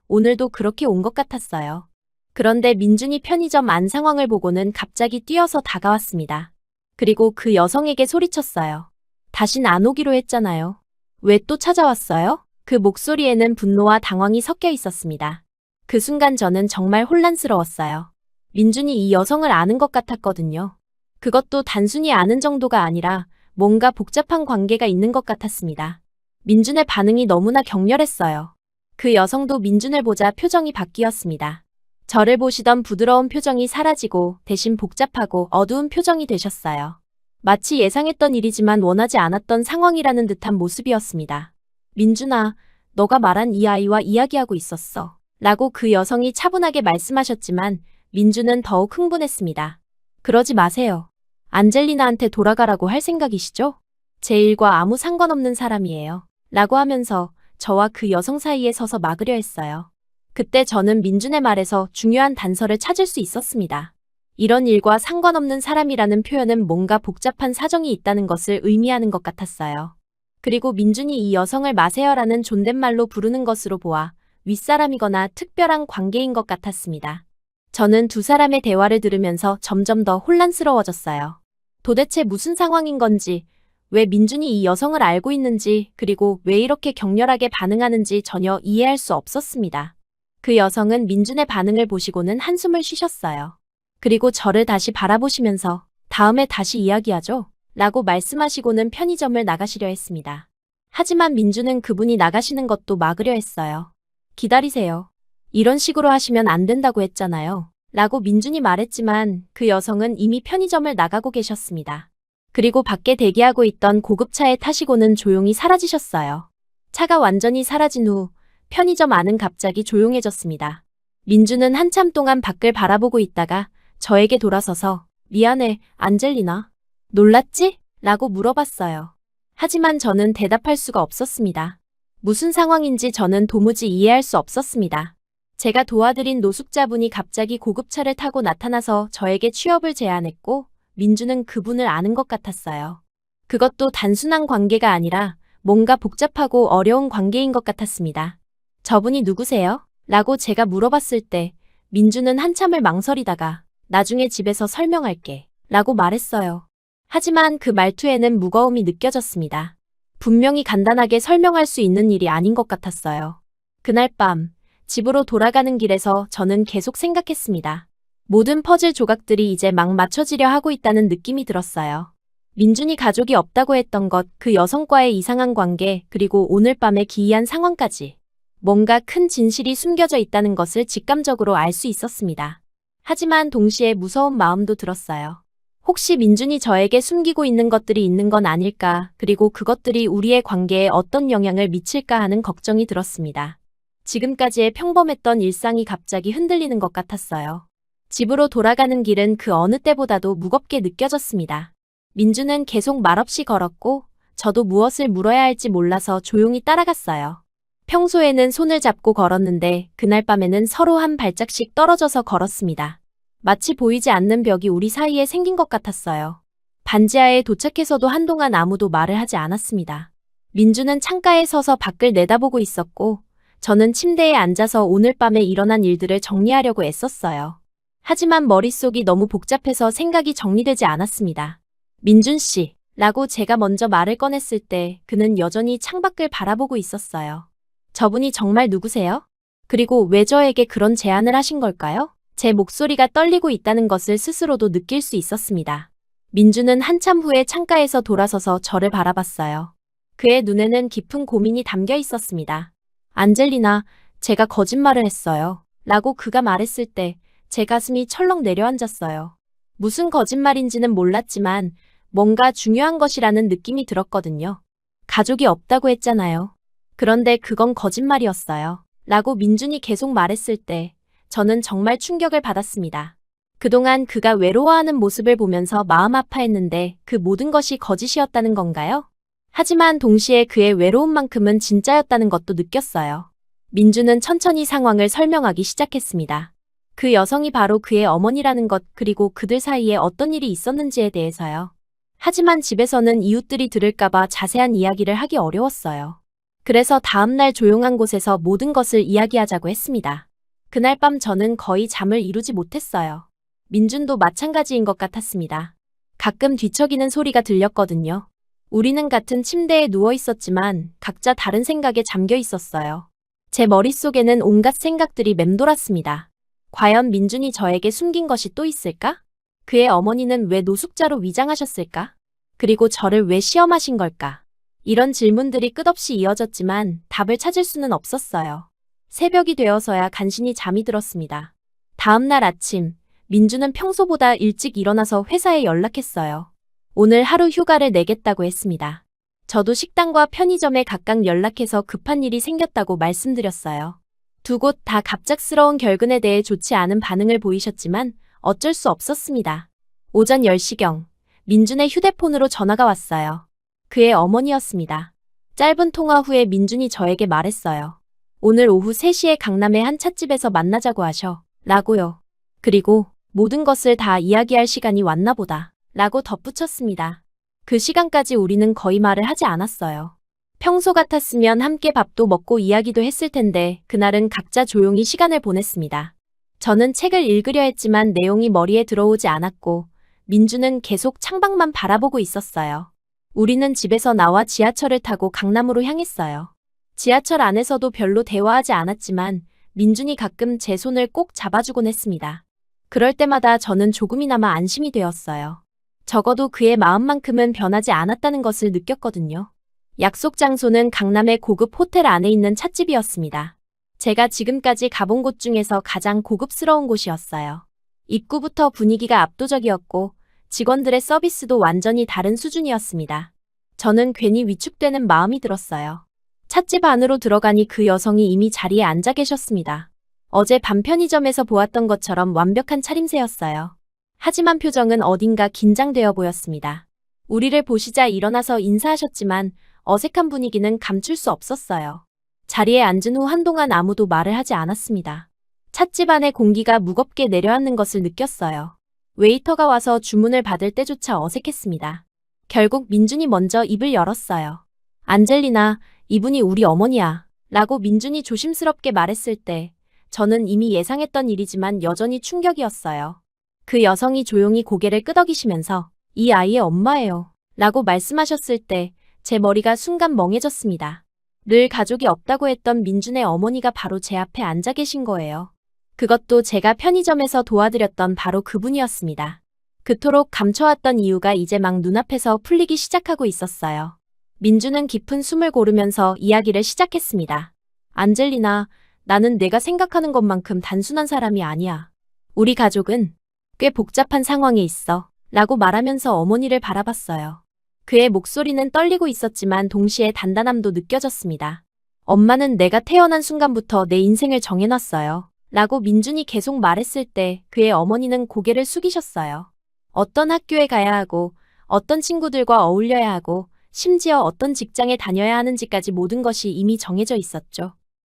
Speaker 1: 오늘도 그렇게 온 것 같았어요. 그런데 민준이 편의점 안 상황을 보고는 갑자기 뛰어서 다가왔습니다. 그리고 그 여성에게 소리쳤어요. 다신 안 오기로 했잖아요. 왜 또 찾아왔어요? 그 목소리에는 분노와 당황이 섞여 있었습니다. 그 순간 저는 정말 혼란스러웠어요. 민준이 이 여성을 아는 것 같았거든요. 그것도 단순히 아는 정도가 아니라 뭔가 복잡한 관계가 있는 것 같았습니다. 민준의 반응이 너무나 격렬했어요. 그 여성도 민준을 보자 표정이 바뀌었습니다. 저를 보시던 부드러운 표정이 사라지고 대신 복잡하고 어두운 표정이 되셨어요. 마치 예상했던 일이지만 원하지 않았던 상황이라는 듯한 모습이었습니다. 민준아, 너가 말한 이 아이와 이야기하고 있었어. 라고 그 여성이 차분하게 말씀하셨지만 민준은 더욱 흥분했습니다. 그러지 마세요. 안젤리나한테 돌아가라고 할 생각이시죠? 제 일과 아무 상관없는 사람이에요. 라고 하면서 저와 그 여성 사이에 서서 막으려 했어요. 그때 저는 민준의 말에서 중요한 단서를 찾을 수 있었습니다. 이런 일과 상관없는 사람이라는 표현은 뭔가 복잡한 사정이 있다는 것을 의미하는 것 같았어요. 그리고 민준이 이 여성을 마세요라는 존댓말로 부르는 것으로 보아 윗사람이거나 특별한 관계인 것 같았습니다. 저는 두 사람의 대화를 들으면서 점점 더 혼란스러워졌어요. 도대체 무슨 상황인 건지, 왜 민준이 이 여성을 알고 있는지, 그리고 왜 이렇게 격렬하게 반응하는지 전혀 이해할 수 없었습니다. 그 여성은 민준의 반응을 보시고는 한숨을 쉬셨어요. 그리고 저를 다시 바라보시면서 다음에 다시 이야기하죠. 라고 말씀하시고는 편의점을 나가시려 했습니다. 하지만 민준은 그분이 나가시는 것도 막으려 했어요. 기다리세요. 이런 식으로 하시면 안 된다고 했잖아요. 라고 민준이 말했지만 그 여성은 이미 편의점을 나가고 계셨습니다. 그리고 밖에 대기하고 있던 고급차에 타시고는 조용히 사라지셨어요. 차가 완전히 사라진 후 편의점 안은 갑자기 조용해졌습니다. 민준은 한참 동안 밖을 바라보고 있다가 저에게 돌아서서 미안해, 안젤리나. 놀랐지? 라고 물어봤어요. 하지만 저는 대답할 수가 없었습니다. 무슨 상황인지 저는 도무지 이해할 수 없었습니다. 제가 도와드린 노숙자분이 갑자기 고급차를 타고 나타나서 저에게 취업을 제안했고 민준은 그분을 아는 것 같았어요. 그것도 단순한 관계가 아니라 뭔가 복잡하고 어려운 관계인 것 같았습니다. 저분이 누구세요? 라고 제가 물어봤을 때 민준은 한참을 망설이다가 나중에 집에서 설명할게 라고 말했어요. 하지만 그 말투에는 무거움이 느껴졌습니다. 분명히 간단하게 설명할 수 있는 일이 아닌 것 같았어요. 그날 밤 집으로 돌아가는 길에서 저는 계속 생각했습니다. 모든 퍼즐 조각들이 이제 막 맞춰지려 하고 있다는 느낌이 들었어요. 민준이 가족이 없다고 했던 것, 그 여성과의 이상한 관계, 그리고 오늘 밤의 기이한 상황까지. 뭔가 큰 진실이 숨겨져 있다는 것을 직감적으로 알 수 있었습니다. 하지만 동시에 무서운 마음도 들었어요. 혹시 민준이 저에게 숨기고 있는 것들이 있는 건 아닐까, 그리고 그것들이 우리의 관계에 어떤 영향을 미칠까 하는 걱정이 들었습니다. 지금까지의 평범했던 일상이 갑자기 흔들리는 것 같았어요. 집으로 돌아가는 길은 그 어느 때보다도 무겁게 느껴졌습니다. 민준은 계속 말없이 걸었고 저도 무엇을 물어야 할지 몰라서 조용히 따라갔어요. 평소에는 손을 잡고 걸었는데 그날 밤에는 서로 한 발짝씩 떨어져서 걸었습니다. 마치 보이지 않는 벽이 우리 사이에 생긴 것 같았어요. 반지하에 도착해서도 한동안 아무도 말을 하지 않았습니다. 민준은 창가에 서서 밖을 내다보고 있었고 저는 침대에 앉아서 오늘 밤에 일어난 일들을 정리하려고 애썼어요. 하지만 머릿속이 너무 복잡해서 생각이 정리되지 않았습니다. 민준 씨, 라고 제가 먼저 말을 꺼냈을 때 그는 여전히 창밖을 바라보고 있었어요. 저분이 정말 누구세요? 그리고 왜 저에게 그런 제안을 하신 걸까요? 제 목소리가 떨리고 있다는 것을 스스로도 느낄 수 있었습니다. 민준은 한참 후에 창가에서 돌아서서 저를 바라봤어요. 그의 눈에는 깊은 고민이 담겨 있었습니다. 안젤리나, 제가 거짓말을 했어요. 라고 그가 말했을 때 제 가슴이 철렁 내려앉았어요. 무슨 거짓말인지는 몰랐지만 뭔가 중요한 것이라는 느낌이 들었거든요. 가족이 없다고 했잖아요. 그런데 그건 거짓말이었어요. 라고 민준이 계속 말했을 때 저는 정말 충격을 받았습니다. 그동안 그가 외로워하는 모습을 보면서 마음 아파했는데 그 모든 것이 거짓이었다는 건가요? 하지만 동시에 그의 외로움만큼은 진짜였다는 것도 느꼈어요. 민주는 천천히 상황을 설명하기 시작했습니다. 그 여성이 바로 그의 어머니라는 것, 그리고 그들 사이에 어떤 일이 있었는지에 대해서요. 하지만 집에서는 이웃들이 들을까봐 자세한 이야기를 하기 어려웠어요. 그래서 다음날 조용한 곳에서 모든 것을 이야기하자고 했습니다. 그날 밤 저는 거의 잠을 이루지 못했어요. 민준도 마찬가지인 것 같았습니다. 가끔 뒤척이는 소리가 들렸거든요. 우리는 같은 침대에 누워 있었지만 각자 다른 생각에 잠겨 있었어요. 제 머릿속에는 온갖 생각들이 맴돌았습니다. 과연 민준이 저에게 숨긴 것이 또 있을까? 그의 어머니는 왜 노숙자로 위장하셨을까? 그리고 저를 왜 시험하신 걸까? 이런 질문들이 끝없이 이어졌지만 답을 찾을 수는 없었어요. 새벽이 되어서야 간신히 잠이 들었습니다. 다음 날 아침, 민주는 평소보다 일찍 일어나서 회사에 연락했어요. 오늘 하루 휴가를 내겠다고 했습니다. 저도 식당과 편의점에 각각 연락해서 급한 일이 생겼다고 말씀드렸어요. 두 곳 다 갑작스러운 결근에 대해 좋지 않은 반응을 보이셨지만 어쩔 수 없었습니다. 오전 10시경, 민준의 휴대폰으로 전화가 왔어요. 그의 어머니였습니다. 짧은 통화 후에 민준이 저에게 말했어요. 오늘 오후 3시에 강남의 한 찻집에서 만나자고 하셔. 라고요. 그리고 모든 것을 다 이야기할 시간이 왔나 보다. 라고 덧붙였습니다. 그 시간까지 우리는 거의 말을 하지 않았어요. 평소 같았으면 함께 밥도 먹고 이야기도 했을 텐데 그날은 각자 조용히 시간을 보냈습니다. 저는 책을 읽으려 했지만 내용이 머리에 들어오지 않았고 민주는 계속 창밖만 바라보고 있었어요. 우리는 집에서 나와 지하철을 타고 강남으로 향했어요. 지하철 안에서도 별로 대화하지 않았지만 민준이 가끔 제 손을 꼭 잡아주곤 했습니다. 그럴 때마다 저는 조금이나마 안심이 되었어요. 적어도 그의 마음만큼은 변하지 않았다는 것을 느꼈거든요. 약속 장소는 강남의 고급 호텔 안에 있는 찻집이었습니다. 제가 지금까지 가본 곳 중에서 가장 고급스러운 곳이었어요. 입구부터 분위기가 압도적이었고 직원들의 서비스도 완전히 다른 수준이었습니다. 저는 괜히 위축되는 마음이 들었어요. 찻집 안으로 들어가니 그 여성이 이미 자리에 앉아 계셨습니다. 어제 밤 편의점에서 보았던 것처럼 완벽한 차림새였어요. 하지만 표정은 어딘가 긴장되어 보였습니다. 우리를 보시자 일어나서 인사하셨지만 어색한 분위기는 감출 수 없었어요. 자리에 앉은 후 한동안 아무도 말을 하지 않았습니다. 찻집 안의 공기가 무겁게 내려앉는 것을 느꼈어요. 웨이터가 와서 주문을 받을 때조차 어색했습니다. 결국 민준이 먼저 입을 열었어요. 안젤리나, 이분이 우리 어머니야. 라고 민준이 조심스럽게 말했을 때 저는 이미 예상했던 일이지만 여전히 충격이었어요. 그 여성이 조용히 고개를 끄덕이시면서 이 아이의 엄마예요. 라고 말씀하셨을 때 제 머리가 순간 멍해졌습니다. 늘 가족이 없다고 했던 민준의 어머니가 바로 제 앞에 앉아 계신 거예요. 그것도 제가 편의점에서 도와드렸던 바로 그분이었습니다. 그토록 감춰왔던 이유가 이제 막 눈앞에서 풀리기 시작하고 있었어요. 민준은 깊은 숨을 고르면서 이야기를 시작했습니다. 안젤리나, 나는 내가 생각하는 것만큼 단순한 사람이 아니야. 우리 가족은 꽤 복잡한 상황에 있어. 라고 말하면서 어머니를 바라봤어요. 그의 목소리는 떨리고 있었지만 동시에 단단함도 느껴졌습니다. 엄마는 내가 태어난 순간부터 내 인생을 정해놨어요. 라고 민준이 계속 말했을 때 그의 어머니는 고개를 숙이셨어요. 어떤 학교에 가야 하고, 어떤 친구들과 어울려야 하고, 심지어 어떤 직장에 다녀야 하는지까지 모든 것이 이미 정해져 있었죠.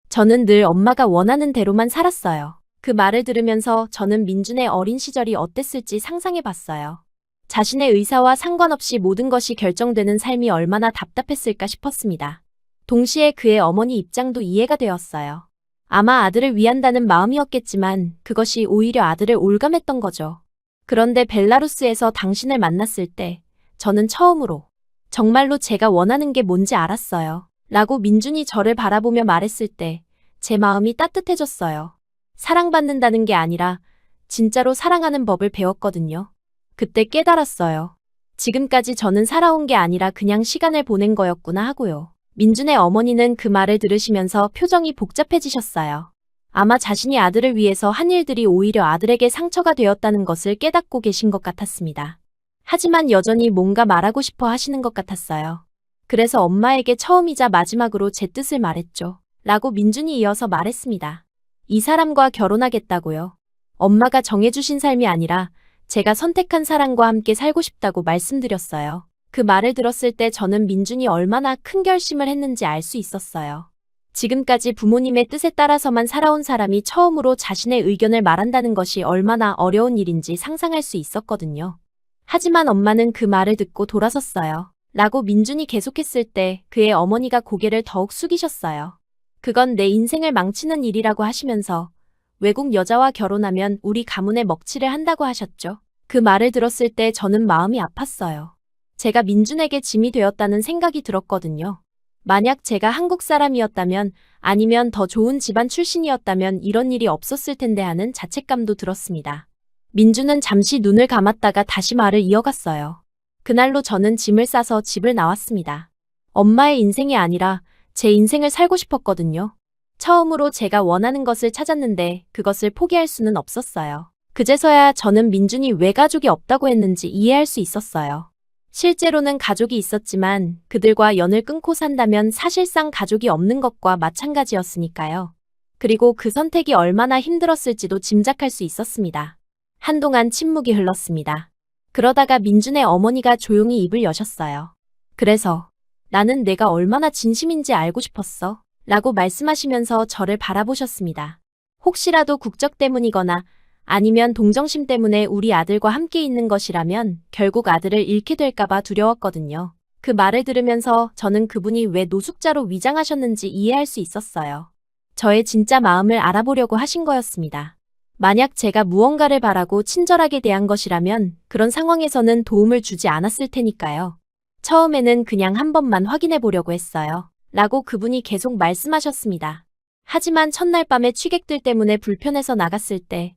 Speaker 1: 저는 늘 엄마가 원하는 대로만 살았어요. 그 말을 들으면서 저는 민준의 어린 시절이 어땠을지 상상해봤어요. 자신의 의사와 상관없이 모든 것이 결정되는 삶이 얼마나 답답했을까 싶었습니다. 동시에 그의 어머니 입장도 이해가 되었어요. 아마 아들을 위한다는 마음이었겠지만 그것이 오히려 아들을 올감했던 거죠. 그런데 벨라루스에서 당신을 만났을 때 저는 처음으로 정말로 제가 원하는 게 뭔지 알았어요. 라고 민준이 저를 바라보며 말했을 때 제 마음이 따뜻해졌어요. 사랑받는다는 게 아니라 진짜로 사랑하는 법을 배웠거든요. 그때 깨달았어요. 지금까지 저는 살아온 게 아니라 그냥 시간을 보낸 거였구나 하고요. 민준의 어머니는 그 말을 들으시면서 표정이 복잡해지셨어요. 아마 자신이 아들을 위해서 한 일들이 오히려 아들에게 상처가 되었다는 것을 깨닫고 계신 것 같았습니다. 하지만 여전히 뭔가 말하고 싶어 하시는 것 같았어요. 그래서 엄마에게 처음이자 마지막으로 제 뜻을 말했죠. 라고 민준이 이어서 말했습니다. 이 사람과 결혼하겠다고요. 엄마가 정해주신 삶이 아니라 제가 선택한 사람과 함께 살고 싶다고 말씀드렸어요. 그 말을 들었을 때 저는 민준이 얼마나 큰 결심을 했는지 알 수 있었어요. 지금까지 부모님의 뜻에 따라서만 살아온 사람이 처음으로 자신의 의견을 말한다는 것이 얼마나 어려운 일인지 상상할 수 있었거든요. 하지만 엄마는 그 말을 듣고 돌아섰어요. 라고 민준이 계속했을 때 그의 어머니가 고개를 더욱 숙이셨어요. 그건 내 인생을 망치는 일이라고 하시면서 외국 여자와 결혼하면 우리 가문의 먹칠을 한다고 하셨죠. 그 말을 들었을 때 저는 마음이 아팠어요. 제가 민준에게 짐이 되었다는 생각이 들었거든요. 만약 제가 한국 사람이었다면 아니면 더 좋은 집안 출신이었다면 이런 일이 없었을 텐데 하는 자책감도 들었습니다. 민준은 잠시 눈을 감았다가 다시 말을 이어갔어요. 그날로 저는 짐을 싸서 집을 나왔습니다. 엄마의 인생이 아니라 제 인생을 살고 싶었거든요. 처음으로 제가 원하는 것을 찾았는데 그것을 포기할 수는 없었어요. 그제서야 저는 민준이 왜 가족이 없다고 했는지 이해할 수 있었어요. 실제로는 가족이 있었지만 그들과 연을 끊고 산다면 사실상 가족이 없는 것과 마찬가지였으니까요. 그리고 그 선택이 얼마나 힘들었을지도 짐작할 수 있었습니다. 한동안 침묵이 흘렀습니다. 그러다가 민준의 어머니가 조용히 입을 여셨어요. 그래서 나는 내가 얼마나 진심인지 알고 싶었어. 라고 말씀하시면서 저를 바라보셨습니다. 혹시라도 국적 때문이거나 아니면 동정심 때문에 우리 아들과 함께 있는 것이라면 결국 아들을 잃게 될까봐 두려웠거든요. 그 말을 들으면서 저는 그분이 왜 노숙자로 위장하셨는지 이해할 수 있었어요. 저의 진짜 마음을 알아보려고 하신 거였습니다. 만약 제가 무언가를 바라고 친절하게 대한 것이라면 그런 상황에서는 도움을 주지 않았을 테니까요. 처음에는 그냥 한 번만 확인해 보려고 했어요. 라고 그분이 계속 말씀하셨습니다. 하지만 첫날 밤에 취객들 때문에 불편해서 나갔을 때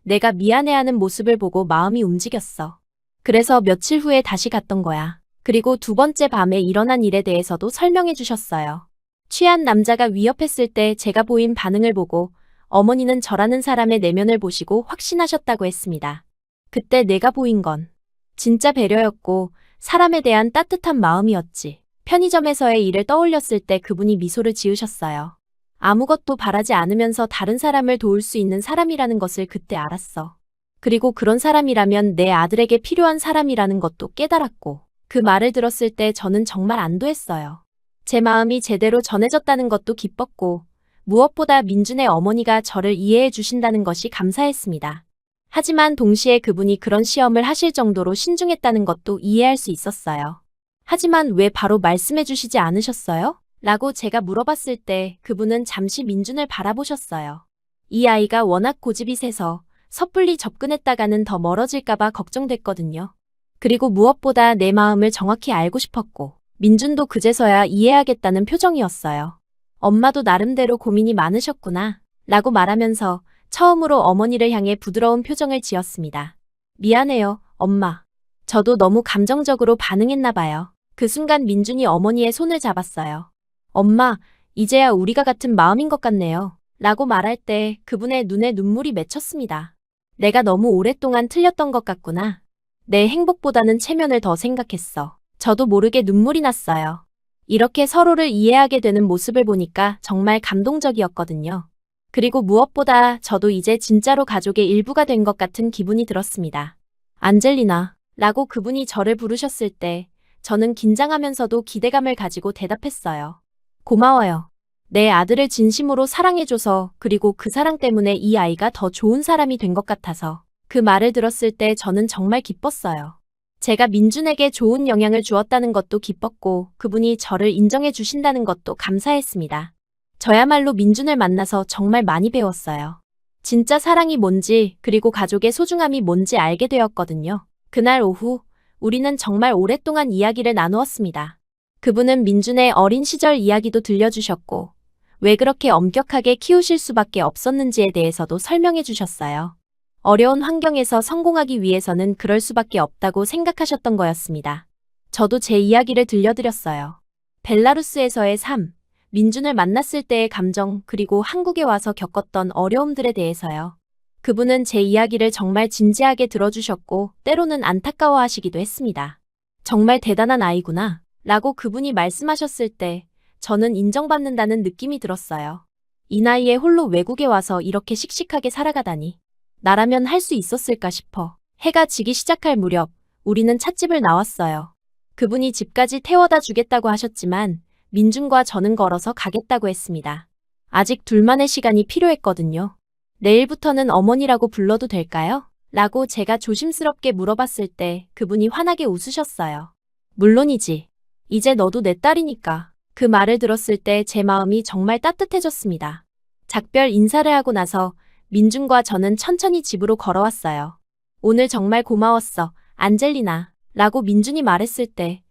Speaker 1: 내가 미안해하는 모습을 보고 마음이 움직였어. 그래서 며칠 후에 다시 갔던 거야. 그리고 두 번째 밤에 일어난 일에 대해서도 설명해 주셨어요. 취한 남자가 위협했을 때 제가 보인 반응을 보고 어머니는 저라는 사람의 내면을 보시고 확신하셨다고 했습니다. 그때 내가 보인 건 진짜 배려였고 사람에 대한 따뜻한 마음이었지. 편의점에서의 일을 떠올렸을 때 그분이 미소를 지으셨어요. 아무것도 바라지 않으면서 다른 사람을 도울 수 있는 사람이라는 것을 그때 알았어. 그리고 그런 사람이라면 내 아들에게 필요한 사람이라는 것도 깨달았고 그 말을 들었을 때 저는 정말 안도했어요. 제 마음이 제대로 전해졌다는 것도 기뻤고 무엇보다 민준의 어머니가 저를 이해해 주신다는 것이 감사했습니다. 하지만 동시에 그분이 그런 시험을 하실 정도로 신중했다는 것도 이해할 수 있었어요. 하지만 왜 바로 말씀해 주시지 않으셨어요? 라고 제가 물어봤을 때 그분은 잠시 민준을 바라보셨어요. 이 아이가 워낙 고집이 세서 섣불리 접근했다가는 더 멀어질까봐 걱정됐거든요. 그리고 무엇보다 내 마음을 정확히 알고 싶었고 민준도 그제서야 이해하겠다는 표정이었어요. 엄마도 나름대로 고민이 많으셨구나 라고 말하면서 처음으로 어머니를 향해 부드러운 표정을 지었습니다. 미안해요, 엄마. 저도 너무 감정적으로 반응했나 봐요. 그 순간 민준이 어머니의 손을 잡았어요. 엄마, 이제야 우리가 같은 마음인 것 같네요. 라고 말할 때 그분의 눈에 눈물이 맺혔습니다. 내가 너무 오랫동안 틀렸던 것 같구나. 내 행복보다는 체면을 더 생각했어. 저도 모르게 눈물이 났어요. 이렇게 서로를 이해하게 되는 모습을 보니까 정말 감동적이었거든요. 그리고 무엇보다 저도 이제 진짜로 가족의 일부가 된 것 같은 기분이 들었습니다. 안젤리나, 라고 그분이 저를 부르셨을 때 저는 긴장하면서도 기대감을 가지고 대답했어요. 고마워요. 내 아들을 진심으로 사랑해줘서 그리고 그 사랑 때문에 이 아이가 더 좋은 사람이 된 것 같아서 그 말을 들었을 때 저는 정말 기뻤어요. 제가 민준에게 좋은 영향을 주었다는 것도 기뻤고 그분이 저를 인정해 주신다는 것도 감사했습니다. 저야말로 민준을 만나서 정말 많이 배웠어요. 진짜 사랑이 뭔지 그리고 가족의 소중함이 뭔지 알게 되었거든요. 그날 오후 우리는 정말 오랫동안 이야기를 나누었습니다. 그분은 민준의 어린 시절 이야기도 들려주셨고 왜 그렇게 엄격하게 키우실 수밖에 없었는지에 대해서도 설명해 주셨어요. 어려운 환경에서 성공하기 위해서는 그럴 수밖에 없다고 생각하셨던 거였습니다. 저도 제 이야기를 들려드렸어요. 벨라루스에서의 삶, 민준을 만났을 때의 감정, 그리고 한국에 와서 겪었던 어려움들에 대해서요. 그분은 제 이야기를 정말 진지하게 들어주셨고, 때로는 안타까워하시기도 했습니다. 정말 대단한 아이구나, 라고 그분이 말씀하셨을 때, 저는 인정받는다는 느낌이 들었어요. 이 나이에 홀로 외국에 와서 이렇게 씩씩하게 살아가다니. 나라면 할 수 있었을까 싶어. 해가 지기 시작할 무렵, 우리는 찻집을 나왔어요. 그분이 집까지 태워다 주겠다고 하셨지만, 민준과 저는 걸어서 가겠다고 했습니다. 아직 둘만의 시간이 필요했거든요. 내일부터는 어머니라고 불러도 될까요? 라고 제가 조심스럽게 물어봤을 때 그분이 환하게 웃으셨어요. 물론이지. 이제 너도 내 딸이니까. 그 말을 들었을 때 제 마음이 정말 따뜻해졌습니다. 작별 인사를 하고 나서 민준과 저는 천천히 집으로 걸어왔어요. 오늘 정말 고마웠어, 안젤리나. 라고 민준이 말했을 때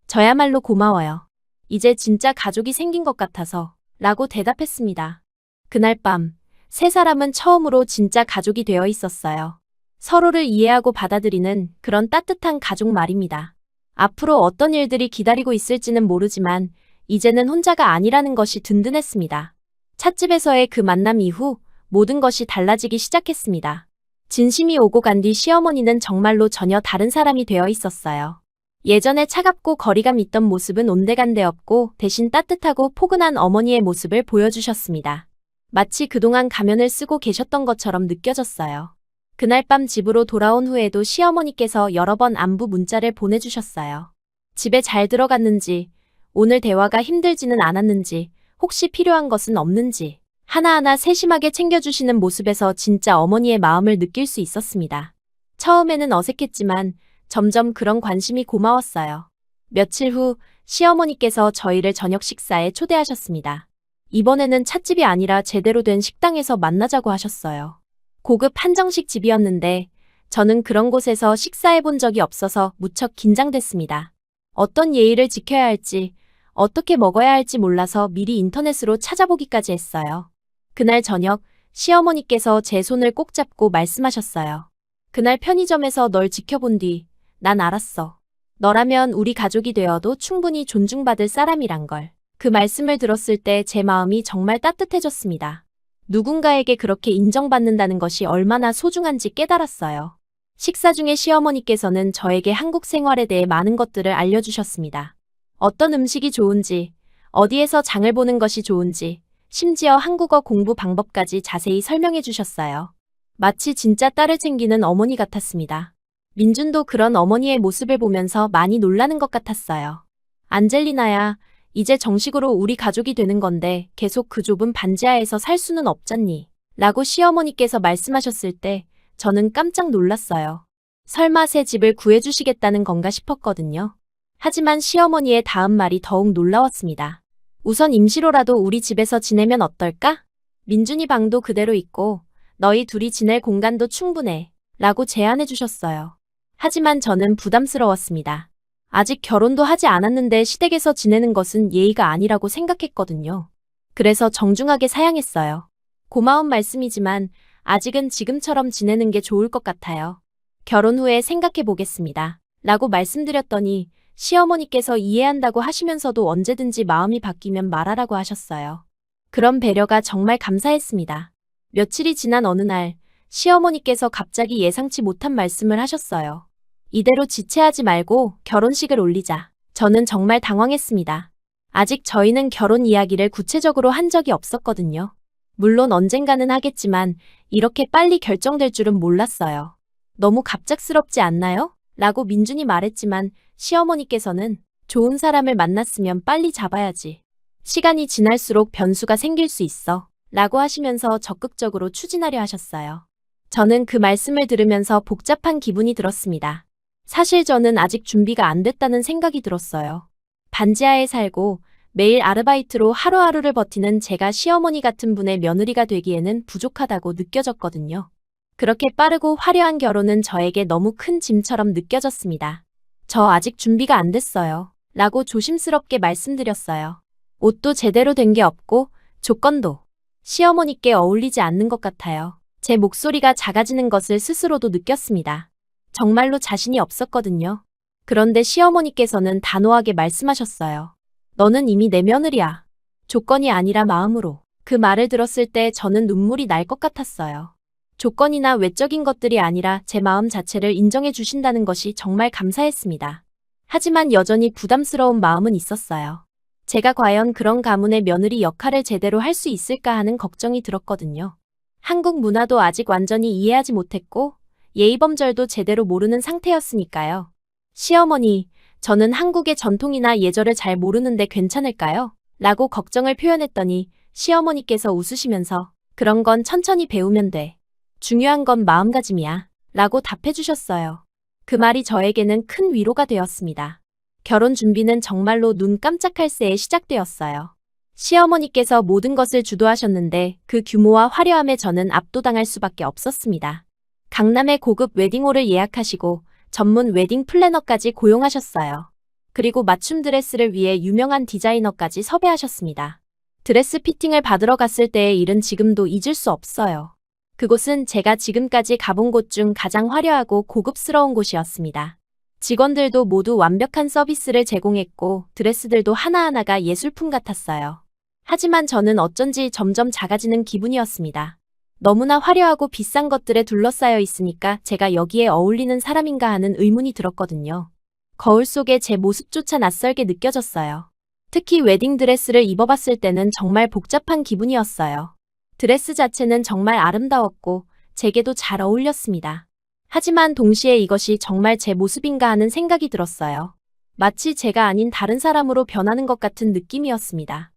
Speaker 1: 저야말로 고마워요. 이제 진짜 가족이 생긴 것 같아서. 라고 대답했습니다. 그날 밤, 세 사람은 처음으로 진짜 가족이 되어 있었어요. 서로를 이해하고 받아들이는 그런 따뜻한 가족 말입니다. 앞으로 어떤 일들이 기다리고 있을지는 모르지만 이제는 혼자가 아니라는 것이 든든했습니다. 찻집에서의 그 만남 이후 모든 것이 달라지기 시작했습니다. 진심이 오고 간 뒤 시어머니는 정말로 전혀 다른 사람이 되어 있었어요. 예전에 차갑고 거리감 있던 모습은 온데간데 없고 대신 따뜻하고 포근한 어머니의 모습을 보여주셨습니다. 마치 그동안 가면을 쓰고 계셨던 것처럼 느껴졌어요. 그날 밤 집으로 돌아온 후에도 시어머니께서 여러 번 안부 문자를 보내주셨어요. 집에 잘 들어갔는지, 오늘 대화가 힘들지는 않았는지, 혹시 필요한 것은 없는지, 하나하나 세심하게 챙겨주시는 모습에서 진짜 어머니의 마음을 느낄 수 있었습니다. 처음에는 어색했지만 점점 그런 관심이 고마웠어요. 며칠 후 시어머니께서 저희를 저녁 식사에 초대하셨습니다. 이번에는 찻집이 아니라 제대로 된 식당에서 만나자고 하셨어요. 고급 한정식 집이었는데 저는 그런 곳에서 식사해 본 적이 없어서 무척 긴장됐습니다. 어떤 예의를 지켜야 할지, 어떻게 먹어야 할지 몰라서 미리 인터넷으로 찾아보기까지 했어요. 그날 저녁 시어머니께서 제 손을 꼭 잡고 말씀하셨어요. 그날 편의점에서 널 지켜본 뒤 난 알았어. 너라면 우리 가족이 되어도 충분히 존중받을 사람이란 걸. 그 말씀을 들었을 때 제 마음이 정말 따뜻해졌습니다. 누군가에게 그렇게 인정받는다는 것이 얼마나 소중한지 깨달았어요. 식사 중에 시어머니께서는 저에게 한국 생활에 대해 많은 것들을 알려주셨습니다. 어떤 음식이 좋은지, 어디에서 장을 보는 것이 좋은지, 심지어 한국어 공부 방법까지 자세히 설명해 주셨어요. 마치 진짜 딸을 챙기는 어머니 같았습니다. 민준도 그런 어머니의 모습을 보면서 많이 놀라는 것 같았어요. 안젤리나야, 이제 정식으로 우리 가족이 되는 건데 계속 그 좁은 반지하에서 살 수는 없잖니? 라고 시어머니께서 말씀하셨을 때 저는 깜짝 놀랐어요. 설마 새 집을 구해주시겠다는 건가 싶었거든요. 하지만 시어머니의 다음 말이 더욱 놀라웠습니다. 우선 임시로라도 우리 집에서 지내면 어떨까? 민준이 방도 그대로 있고 너희 둘이 지낼 공간도 충분해. 라고 제안해 주셨어요. 하지만 저는 부담스러웠습니다. 아직 결혼도 하지 않았는데 시댁에서 지내는 것은 예의가 아니라고 생각했거든요. 그래서 정중하게 사양했어요. 고마운 말씀이지만 아직은 지금처럼 지내는 게 좋을 것 같아요. 결혼 후에 생각해 보겠습니다. 라고 말씀드렸더니 시어머니께서 이해한다고 하시면서도 언제든지 마음이 바뀌면 말하라고 하셨어요. 그런 배려가 정말 감사했습니다. 며칠이 지난 어느 날 시어머니께서 갑자기 예상치 못한 말씀을 하셨어요. 이대로 지체하지 말고 결혼식을 올리자. 저는 정말 당황했습니다. 아직 저희는 결혼 이야기를 구체적으로 한 적이 없었거든요. 물론 언젠가는 하겠지만 이렇게 빨리 결정될 줄은 몰랐어요. 너무 갑작스럽지 않나요? 라고 민준이 말했지만 시어머니께서는 좋은 사람을 만났으면 빨리 잡아야지. 시간이 지날수록 변수가 생길 수 있어. 라고 하시면서 적극적으로 추진하려 하셨어요. 저는 그 말씀을 들으면서 복잡한 기분이 들었습니다. 사실 저는 아직 준비가 안 됐다는 생각이 들었어요. 반지하에 살고 매일 아르바이트로 하루하루를 버티는 제가 시어머니 같은 분의 며느리가 되기에는 부족하다고 느껴졌거든요. 그렇게 빠르고 화려한 결혼은 저에게 너무 큰 짐처럼 느껴졌습니다. 저 아직 준비가 안 됐어요. 라고 조심스럽게 말씀드렸어요. 옷도 제대로 된 게 없고 조건도 시어머니께 어울리지 않는 것 같아요. 제 목소리가 작아지는 것을 스스로도 느꼈습니다. 정말로 자신이 없었거든요. 그런데 시어머니께서는 단호하게 말씀하셨어요. 너는 이미 내 며느리야. 조건이 아니라 마음으로. 그 말을 들었을 때 저는 눈물이 날 것 같았어요. 조건이나 외적인 것들이 아니라 제 마음 자체를 인정해 주신다는 것이 정말 감사했습니다. 하지만 여전히 부담스러운 마음은 있었어요. 제가 과연 그런 가문의 며느리 역할을 제대로 할 수 있을까 하는 걱정이 들었거든요. 한국 문화도 아직 완전히 이해하지 못했고 예의범절도 제대로 모르는 상태였으니까요. 시어머니, 저는 한국의 전통이나 예절을 잘 모르는데 괜찮을까요? 라고 걱정을 표현했더니 시어머니께서 웃으시면서 그런 건 천천히 배우면 돼. 중요한 건 마음가짐이야. 라고 답해 주셨어요. 그 말이 저에게는 큰 위로가 되었습니다. 결혼 준비는 정말로 눈 깜짝할 새에 시작되었어요. 시어머니께서 모든 것을 주도하셨는데 그 규모와 화려함에 저는 압도당할 수밖에 없었습니다. 강남의 고급 웨딩홀을 예약하시고 전문 웨딩 플래너까지 고용하셨어요. 그리고 맞춤 드레스를 위해 유명한 디자이너까지 섭외하셨습니다. 드레스 피팅을 받으러 갔을 때의 일은 지금도 잊을 수 없어요. 그곳은 제가 지금까지 가본 곳 중 가장 화려하고 고급스러운 곳이었습니다. 직원들도 모두 완벽한 서비스를 제공했고 드레스들도 하나하나가 예술품 같았어요. 하지만 저는 어쩐지 점점 작아지는 기분이었습니다. 너무나 화려하고 비싼 것들에 둘러싸여 있으니까 제가 여기에 어울리는 사람인가 하는 의문이 들었거든요. 거울 속에 제 모습조차 낯설게 느껴졌어요. 특히 웨딩드레스를 입어봤을 때는 정말 복잡한 기분이었어요. 드레스 자체는 정말 아름다웠고 제게도 잘 어울렸습니다. 하지만 동시에 이것이 정말 제 모습인가 하는 생각이 들었어요. 마치 제가 아닌 다른 사람으로 변하는 것 같은 느낌이었습니다.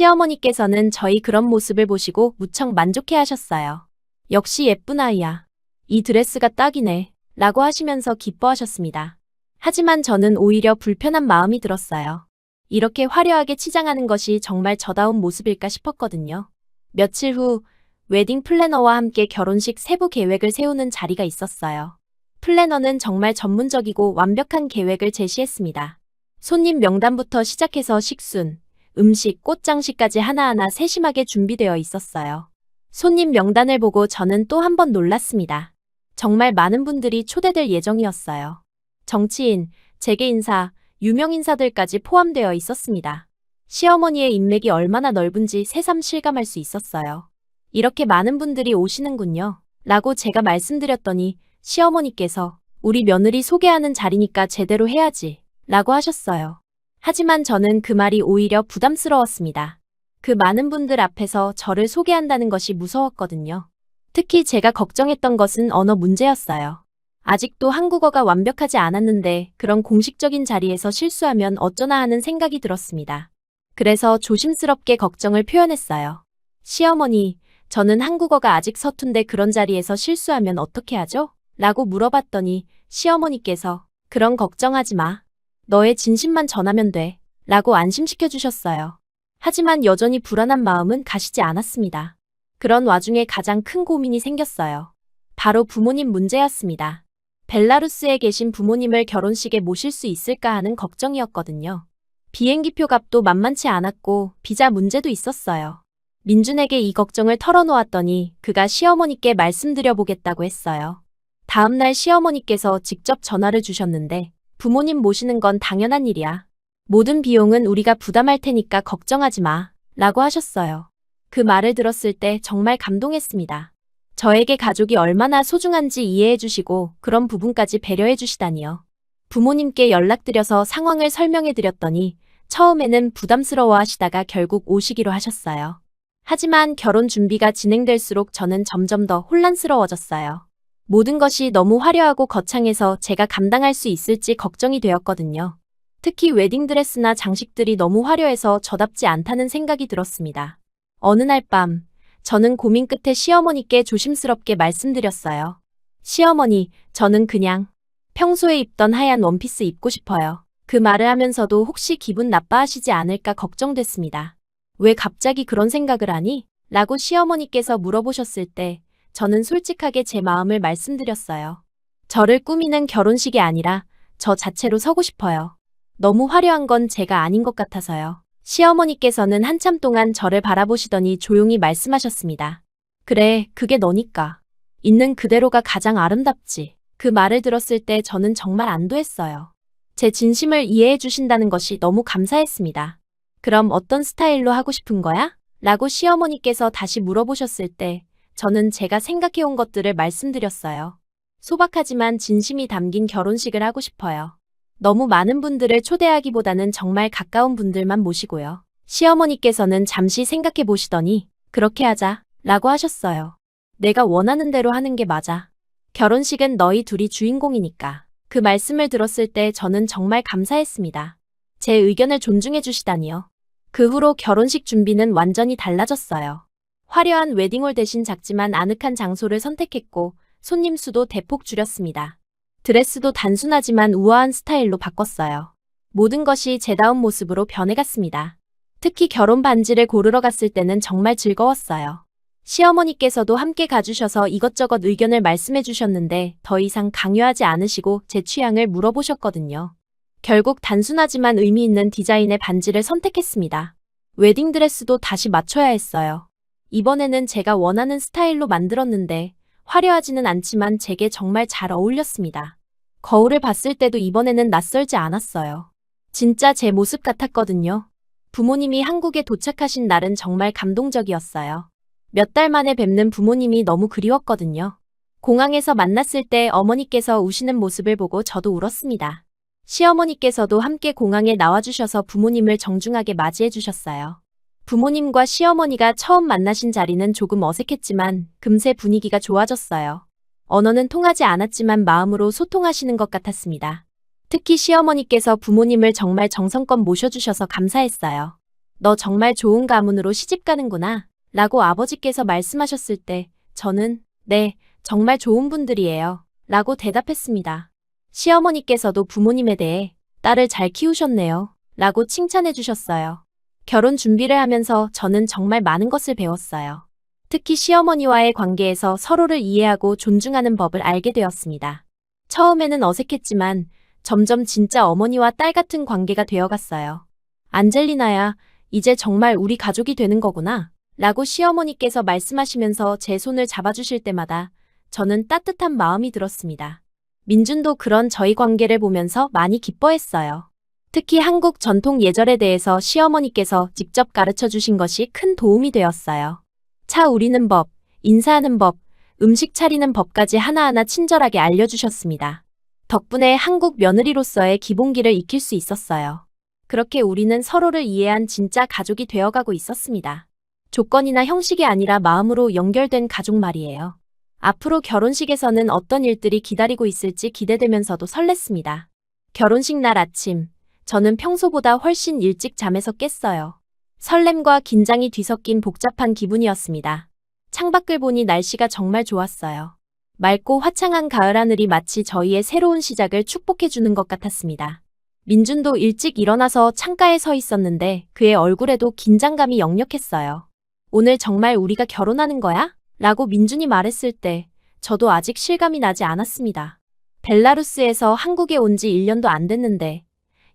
Speaker 1: 시어머니께서는 저희 그런 모습을 보시고 무척 만족해 하셨어요. 역시 예쁜 아이야. 이 드레스가 딱이네. 라고 하시면서 기뻐하셨습니다. 하지만 저는 오히려 불편한 마음이 들었어요. 이렇게 화려하게 치장하는 것이 정말 저다운 모습일까 싶었거든요. 며칠 후 웨딩 플래너와 함께 결혼식 세부 계획을 세우는 자리가 있었어요. 플래너는 정말 전문적이고 완벽한 계획을 제시했습니다. 손님 명단부터 시작해서 식순, 음식, 꽃장식까지 하나하나 세심하게 준비되어 있었어요. 손님 명단을 보고 저는 또 한 번 놀랐습니다. 정말 많은 분들이 초대될 예정이었어요. 정치인, 재계인사, 유명인사들까지 포함되어 있었습니다. 시어머니의 인맥이 얼마나 넓은지 새삼 실감할 수 있었어요. 이렇게 많은 분들이 오시는군요. 라고 제가 말씀드렸더니 시어머니께서 우리 며느리 소개하는 자리니까 제대로 해야지. 라고 하셨어요. 하지만 저는 그 말이 오히려 부담스러웠습니다. 그 많은 분들 앞에서 저를 소개한다는 것이 무서웠거든요. 특히 제가 걱정했던 것은 언어 문제였어요. 아직도 한국어가 완벽하지 않았는데 그런 공식적인 자리에서 실수하면 어쩌나 하는 생각이 들었습니다. 그래서 조심스럽게 걱정을 표현했어요. 시어머니, 저는 한국어가 아직 서툰데 그런 자리에서 실수하면 어떻게 하죠? 라고 물어봤더니 시어머니께서 그런 걱정하지 마. 너의 진심만 전하면 돼. 라고 안심시켜 주셨어요. 하지만 여전히 불안한 마음은 가시지 않았습니다. 그런 와중에 가장 큰 고민이 생겼어요. 바로 부모님 문제였습니다. 벨라루스에 계신 부모님을 결혼식에 모실 수 있을까 하는 걱정이었거든요. 비행기표 값도 만만치 않았고 비자 문제도 있었어요. 민준에게 이 걱정을 털어놓았더니 그가 시어머니께 말씀드려보겠다고 했어요. 다음날 시어머니께서 직접 전화를 주셨는데 부모님 모시는 건 당연한 일이야. 모든 비용은 우리가 부담할 테니까 걱정하지 마. 라고 하셨어요. 그 말을 들었을 때 정말 감동했습니다. 저에게 가족이 얼마나 소중한지 이해해 주시고 그런 부분까지 배려해 주시다니요. 부모님께 연락드려서 상황을 설명해 드렸더니 처음에는 부담스러워 하시다가 결국 오시기로 하셨어요. 하지만 결혼 준비가 진행될수록 저는 점점 더 혼란스러워졌어요. 모든 것이 너무 화려하고 거창해서 제가 감당할 수 있을지 걱정이 되었거든요. 특히 웨딩드레스나 장식들이 너무 화려해서 저답지 않다는 생각이 들었습니다. 어느 날 밤, 저는 고민 끝에 시어머니께 조심스럽게 말씀드렸어요. 시어머니, 저는 그냥 평소에 입던 하얀 원피스 입고 싶어요. 그 말을 하면서도 혹시 기분 나빠하시지 않을까 걱정됐습니다. 왜 갑자기 그런 생각을 하니? 라고 시어머니께서 물어보셨을 때 저는 솔직하게 제 마음을 말씀드렸어요. 저를 꾸미는 결혼식이 아니라 저 자체로 서고 싶어요. 너무 화려한 건 제가 아닌 것 같아서요. 시어머니께서는 한참 동안 저를 바라보시더니 조용히 말씀하셨습니다. 그래, 그게 너니까. 있는 그대로가 가장 아름답지. 그 말을 들었을 때 저는 정말 안도했어요. 제 진심을 이해해 주신다는 것이 너무 감사했습니다. 그럼 어떤 스타일로 하고 싶은 거야? 라고 시어머니께서 다시 물어보셨을 때 저는 제가 생각해온 것들을 말씀드렸어요. 소박하지만 진심이 담긴 결혼식을 하고 싶어요. 너무 많은 분들을 초대하기보다는 정말 가까운 분들만 모시고요. 시어머니께서는 잠시 생각해 보시더니 그렇게 하자 라고 하셨어요. 내가 원하는 대로 하는 게 맞아. 결혼식은 너희 둘이 주인공이니까. 그 말씀을 들었을 때 저는 정말 감사했습니다. 제 의견을 존중해 주시다니요. 그 후로 결혼식 준비는 완전히 달라졌어요. 화려한 웨딩홀 대신 작지만 아늑한 장소를 선택했고 손님 수도 대폭 줄였습니다. 드레스도 단순하지만 우아한 스타일로 바꿨어요. 모든 것이 제다운 모습으로 변해갔습니다. 특히 결혼 반지를 고르러 갔을 때는 정말 즐거웠어요. 시어머니께서도 함께 가주셔서 이것저것 의견을 말씀해 주셨는데 더 이상 강요하지 않으시고 제 취향을 물어보셨거든요. 결국 단순하지만 의미 있는 디자인의 반지를 선택했습니다. 웨딩드레스도 다시 맞춰야 했어요. 이번에는 제가 원하는 스타일로 만들었는데 화려하지는 않지만 제게 정말 잘 어울렸습니다. 거울을 봤을 때도 이번에는 낯설지 않았어요. 진짜 제 모습 같았거든요. 부모님이 한국에 도착하신 날은 정말 감동적이었어요. 몇 달 만에 뵙는 부모님이 너무 그리웠거든요. 공항에서 만났을 때 어머니께서 우시는 모습을 보고 저도 울었습니다. 시어머니께서도 함께 공항에 나와주셔서 부모님을 정중하게 맞이해 주셨어요. 부모님과 시어머니가 처음 만나신 자리는 조금 어색했지만 금세 분위기가 좋아졌어요. 언어는 통하지 않았지만 마음으로 소통하시는 것 같았습니다. 특히 시어머니께서 부모님을 정말 정성껏 모셔주셔서 감사했어요. 너 정말 좋은 가문으로 시집 가는구나 라고 아버지께서 말씀하셨을 때 저는 네, 정말 좋은 분들이에요 라고 대답했습니다. 시어머니께서도 부모님에 대해 딸을 잘 키우셨네요 라고 칭찬해 주셨어요. 결혼 준비를 하면서 저는 정말 많은 것을 배웠어요. 특히 시어머니와의 관계에서 서로를 이해하고 존중하는 법을 알게 되었습니다. 처음에는 어색했지만 점점 진짜 어머니와 딸 같은 관계가 되어갔어요. 안젤리나야, 이제 정말 우리 가족이 되는 거구나 라고 시어머니께서 말씀하시면서 제 손을 잡아주실 때마다 저는 따뜻한 마음이 들었습니다. 민준도 그런 저희 관계를 보면서 많이 기뻐했어요. 특히 한국 전통 예절에 대해서 시어머니께서 직접 가르쳐 주신 것이 큰 도움이 되었어요. 차 우리는 법, 인사하는 법, 음식 차리는 법까지 하나하나 친절하게 알려주셨습니다. 덕분에 한국 며느리로서의 기본기를 익힐 수 있었어요. 그렇게 우리는 서로를 이해한 진짜 가족이 되어가고 있었습니다. 조건이나 형식이 아니라 마음으로 연결된 가족 말이에요. 앞으로 결혼식에서는 어떤 일들이 기다리고 있을지 기대되면서도 설렜습니다. 결혼식 날 아침, 저는 평소보다 훨씬 일찍 잠에서 깼어요. 설렘과 긴장이 뒤섞인 복잡한 기분이었습니다. 창밖을 보니 날씨가 정말 좋았어요. 맑고 화창한 가을 하늘이 마치 저희의 새로운 시작을 축복해주는 것 같았습니다. 민준도 일찍 일어나서 창가에 서 있었는데 그의 얼굴에도 긴장감이 역력했어요. 오늘 정말 우리가 결혼하는 거야? 라고 민준이 말했을 때 저도 아직 실감이 나지 않았습니다. 벨라루스에서 한국에 온 지 1년도 안 됐는데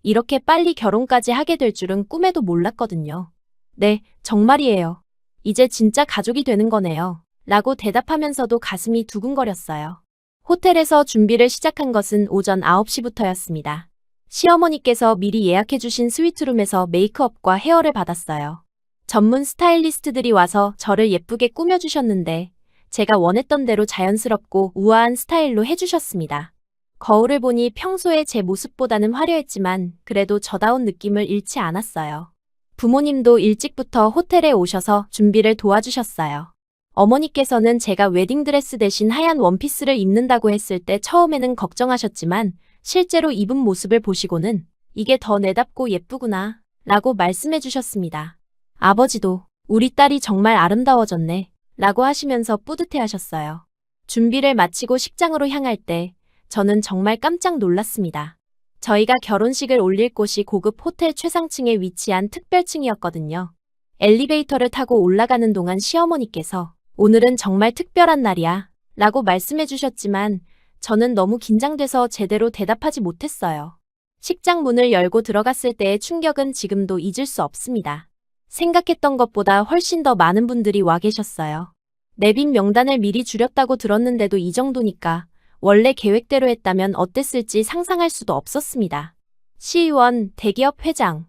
Speaker 1: 이렇게 빨리 결혼까지 하게 될 줄은 꿈에도 몰랐거든요. 네, 정말이에요. 이제 진짜 가족이 되는 거네요. 라고 대답하면서도 가슴이 두근거렸어요. 호텔에서 준비를 시작한 것은 오전 9시부터였습니다. 시어머니께서 미리 예약해주신 스위트룸에서 메이크업과 헤어를 받았어요. 전문 스타일리스트들이 와서 저를 예쁘게 꾸며주셨는데 제가 원했던 대로 자연스럽고 우아한 스타일로 해주셨습니다. 거울을 보니 평소에 제 모습보다는 화려했지만 그래도 저다운 느낌을 잃지 않았어요. 부모님도 일찍부터 호텔에 오셔서 준비를 도와주셨어요. 어머니께서는 제가 웨딩드레스 대신 하얀 원피스를 입는다고 했을 때 처음에는 걱정하셨지만 실제로 입은 모습을 보시고는 이게 더 내답고 예쁘구나 라고 말씀해 주셨습니다. 아버지도 우리 딸이 정말 아름다워졌네 라고 하시면서 뿌듯해 하셨어요. 준비를 마치고 식장으로 향할 때 저는 정말 깜짝 놀랐습니다. 저희가 결혼식을 올릴 곳이 고급 호텔 최상층에 위치한 특별층이었거든요. 엘리베이터를 타고 올라가는 동안 시어머니께서 오늘은 정말 특별한 날이야 라고 말씀해 주셨지만 저는 너무 긴장돼서 제대로 대답하지 못했어요. 식장 문을 열고 들어갔을 때의 충격은 지금도 잊을 수 없습니다. 생각했던 것보다 훨씬 더 많은 분들이 와 계셨어요. 내빈 명단을 미리 줄였다고 들었는데도 이 정도니까 원래 계획대로 했다면 어땠을지 상상할 수도 없었습니다. 시의원, 대기업 회장,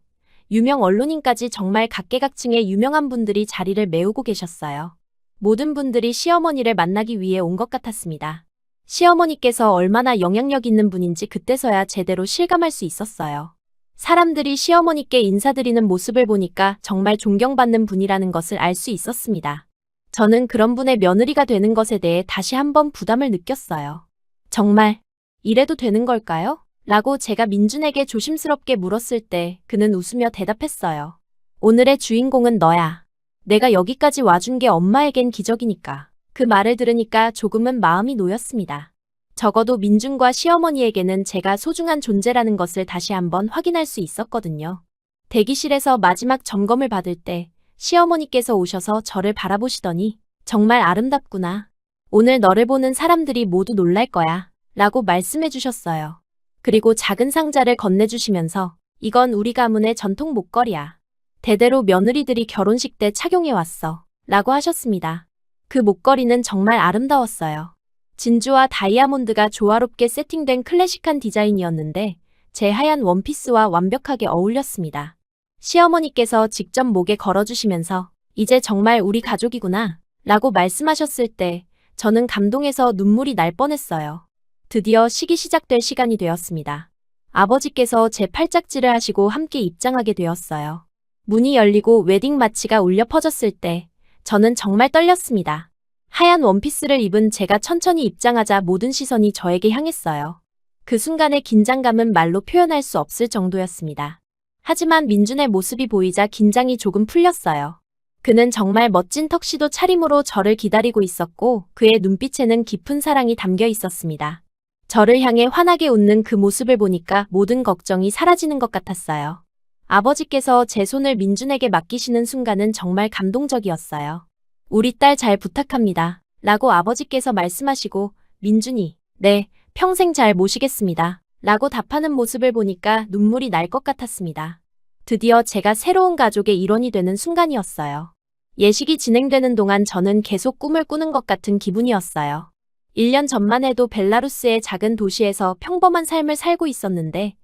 Speaker 1: 유명 언론인까지 정말 각계각층의 유명한 분들이 자리를 메우고 계셨어요. 모든 분들이 시어머니를 만나기 위해 온 것 같았습니다. 시어머니께서 얼마나 영향력 있는 분인지 그때서야 제대로 실감할 수 있었어요. 사람들이 시어머니께 인사드리는 모습을 보니까 정말 존경받는 분이라는 것을 알 수 있었습니다. 저는 그런 분의 며느리가 되는 것에 대해 다시 한번 부담을 느꼈어요. 정말 이래도 되는 걸까요? 라고 제가 민준에게 조심스럽게 물었을 때 그는 웃으며 대답했어요. 오늘의 주인공은 너야. 내가 여기까지 와준 게 엄마에겐 기적이니까. 그 말을 들으니까 조금은 마음이 놓였습니다. 적어도 민준과 시어머니에게는 제가 소중한 존재라는 것을 다시 한번 확인할 수 있었거든요. 대기실에서 마지막 점검을 받을 때 시어머니께서 오셔서 저를 바라보시더니 정말 아름답구나. 오늘 너를 보는 사람들이 모두 놀랄 거야. 라고 말씀해 주셨어요. 그리고 작은 상자를 건네주시면서 이건 우리 가문의 전통 목걸이야. 대대로 며느리들이 결혼식 때 착용해 왔어. 라고 하셨습니다. 그 목걸이는 정말 아름다웠어요. 진주와 다이아몬드가 조화롭게 세팅된 클래식한 디자인이었는데 제 하얀 원피스와 완벽하게 어울렸습니다. 시어머니께서 직접 목에 걸어주시면서 이제 정말 우리 가족이구나 라고 말씀하셨을 때 저는 감동해서 눈물이 날 뻔했어요. 드디어 식이 시작될 시간이 되었습니다. 아버지께서 제 팔짝지를 하시고 함께 입장하게 되었어요. 문이 열리고 웨딩 마치가 울려 퍼졌을 때 저는 정말 떨렸습니다. 하얀 원피스를 입은 제가 천천히 입장하자 모든 시선이 저에게 향했어요. 그 순간의 긴장감은 말로 표현할 수 없을 정도였습니다. 하지만 민준의 모습이 보이자 긴장이 조금 풀렸어요. 그는 정말 멋진 턱시도 차림으로 저를 기다리고 있었고 그의 눈빛에는 깊은 사랑이 담겨 있었습니다. 저를 향해 환하게 웃는 그 모습을 보니까 모든 걱정이 사라지는 것 같았어요. 아버지께서 제 손을 민준에게 맡기시는 순간은 정말 감동적이었어요. 우리 딸 잘 부탁합니다. 라고 아버지께서 말씀하시고 민준이 네, 평생 잘 모시겠습니다. 라고 답하는 모습을 보니까 눈물이 날 것 같았습니다. 드디어 제가 새로운 가족의 일원이 되는 순간이었어요. 예식이 진행되는 동안 저는 계속 꿈을 꾸는 것 같은 기분이었어요. 1년 전만 해도 벨라루스의 작은 도시에서 평범한 삶을 살고 있었는데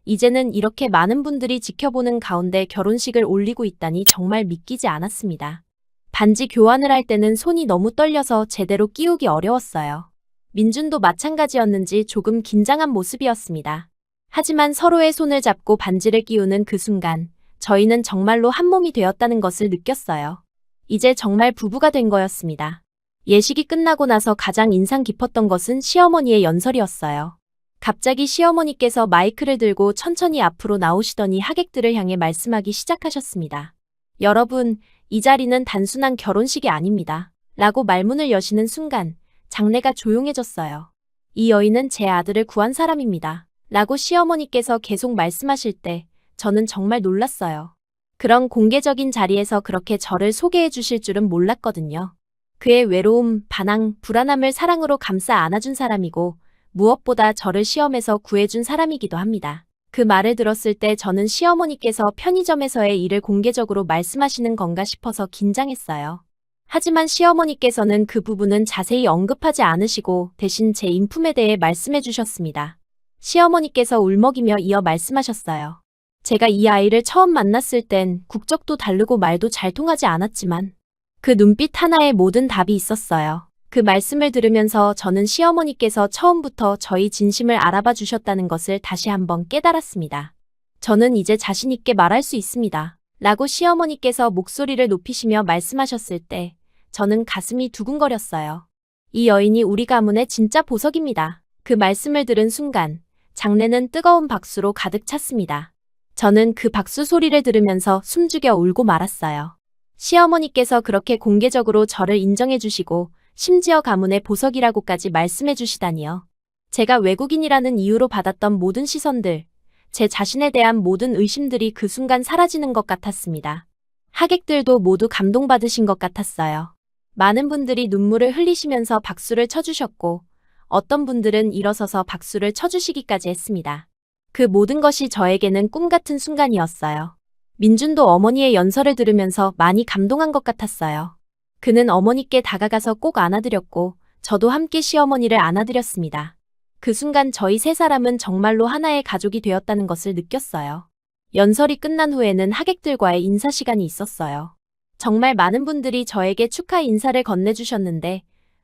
Speaker 1: 이제는 이렇게 많은 분들이 지켜보는 가운데 결혼식을 올리고 있다니 정말 믿기지 않았습니다. 반지 교환을 할 때는 손이 너무 떨려서 제대로 끼우기 어려웠어요. 민준도 마찬가지였는지 조금 긴장한 모습이었습니다. 하지만 서로의 손을 잡고 반지를 끼우는 그 순간 저희는 정말로 한 몸이 되었다는 것을 느꼈어요. 이제 정말 부부가 된 거였습니다. 예식이 끝나고 나서 가장 인상 깊었던 것은 시어머니의 연설이었어요. 갑자기 시어머니께서 마이크를 들고 천천히 앞으로 나오시더니 하객들을 향해 말씀하기 시작하셨습니다. 여러분, 이 자리는 단순한 결혼식이 아닙니다. 라고 말문을 여시는 순간 장내가 조용해졌어요. 이 여인은 제 아들을 구한 사람입니다. 라고 시어머니께서 계속 말씀하실 때 저는 정말 놀랐어요. 그런 공개적인 자리에서 그렇게 저를 소개해 주실 줄은 몰랐거든요. 그의 외로움, 반항, 불안함을 사랑으로 감싸 안아준 사람이고 무엇보다 저를 시험에서 구해준 사람이기도 합니다. 그 말을 들었을 때 저는 시어머니께서 편의점에서의 일을 공개적으로 말씀하시는 건가 싶어서 긴장했어요. 하지만 시어머니께서는 그 부분은 자세히 언급하지 않으시고 대신 제 인품에 대해 말씀해 주셨습니다. 시어머니께서 울먹이며 이어 말씀하셨어요. 제가 이 아이를 처음 만났을 땐 국적도 다르고 말도 잘 통하지 않았지만 그 눈빛 하나에 모든 답이 있었어요. 그 말씀을 들으면서 저는 시어머니께서 처음부터 저희 진심을 알아봐 주셨다는 것을 다시 한번 깨달았습니다. 저는 이제 자신 있게 말할 수 있습니다. 라고 시어머니께서 목소리를 높이시며 말씀하셨을 때 저는 가슴이 두근거렸어요. 이 여인이 우리 가문의 진짜 보석입니다. 그 말씀을 들은 순간 장내는 뜨거운 박수로 가득 찼습니다. 저는 그 박수 소리를 들으면서 숨죽여 울고 말았어요. 시어머니께서 그렇게 공개적으로 저를 인정해 주시고 심지어 가문의 보석이라고까지 말씀해 주시다니요. 제가 외국인이라는 이유로 받았던 모든 시선들, 제 자신에 대한 모든 의심들이 그 순간 사라지는 것 같았습니다. 하객들도 모두 감동받으신 것 같았어요. 많은 분들이 눈물을 흘리시면서 박수를 쳐주셨고 어떤 분들은 일어서서 박수를 쳐주시기까지 했습니다. 그 모든 것이 저에게는 꿈 같은 순간이었어요. 민준도 어머니의 연설을 들으면서 많이 감동한 것 같았어요. 그는 어머니께 다가가서 꼭 안아드렸고 저도 함께 시어머니를 안아드렸습니다. 그 순간 저희 세 사람은 정말로 하나의 가족이 되었다는 것을 느꼈어요. 연설이 끝난 후에는 하객들과의 인사 시간이 있었어요. 정말 많은 분들이 저에게 축하 인사를 건네주셨는데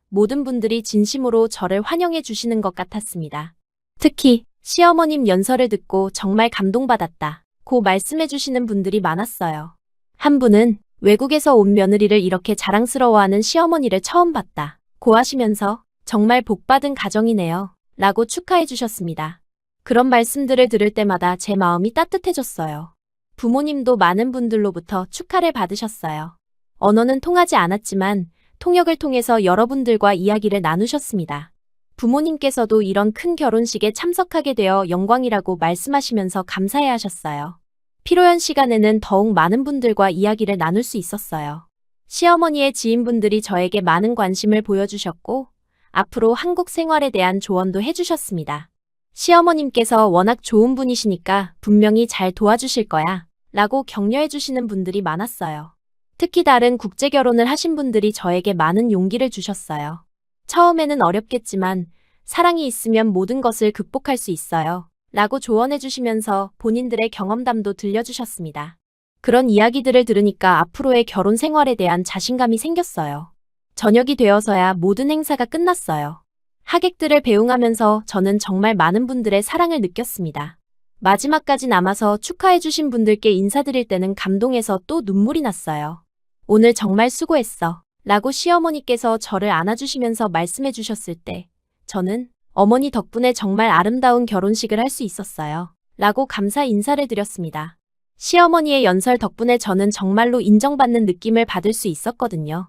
Speaker 1: 모든 분들이 진심으로 저를 환영해 주시는 것 같았습니다. 특히 시어머님 연설을 듣고 정말 감동받았다 고 말씀해 주시는 분들이 많았어요. 한 분은 외국에서 온 며느리를 이렇게 자랑스러워하는 시어머니를 처음 봤다 고 하시면서 정말 복받은 가정이네요 라고 축하해 주셨습니다. 그런 말씀들을 들을 때마다 제 마음이 따뜻해졌어요. 부모님도 많은 분들로부터 축하를 받으셨어요. 언어는 통하지 않았지만 통역을 통해서 여러분들과 이야기를 나누셨습니다. 부모님께서도 이런 큰 결혼식에 참석하게 되어 영광이라고 말씀하시면서 감사해 하셨어요. 피로연 시간에는 더욱 많은 분들과 이야기를 나눌 수 있었어요. 시어머니의 지인분들이 저에게 많은 관심을 보여주셨고 앞으로 한국 생활에 대한 조언도 해주셨습니다. 시어머님께서 워낙 좋은 분이시니까 분명히 잘 도와주실 거야 라고 격려해 주시는 분들이 많았어요. 특히 다른 국제 결혼을 하신 분들이 저에게 많은 용기를 주셨어요. 처음에는 어렵겠지만 사랑이 있으면 모든 것을 극복할 수 있어요 라고 조언해 주시면서 본인들의 경험담도 들려주셨습니다. 그런 이야기들을 들으니까 앞으로의 결혼 생활에 대한 자신감이 생겼어요. 저녁이 되어서야 모든 행사가 끝났어요. 하객들을 배웅하면서 저는 정말 많은 분들의 사랑을 느꼈습니다. 마지막까지 남아서 축하해주신 분들께 인사드릴 때는 감동해서 또 눈물이 났어요. 오늘 정말 수고했어 라고 시어머니께서 저를 안아주시면서 말씀해 주셨을 때 저는 어머니 덕분에 정말 아름다운 결혼식을 할 수 있었어요 라고 감사 인사를 드렸습니다. 시어머니의 연설 덕분에 저는 정말로 인정받는 느낌을 받을 수 있었거든요.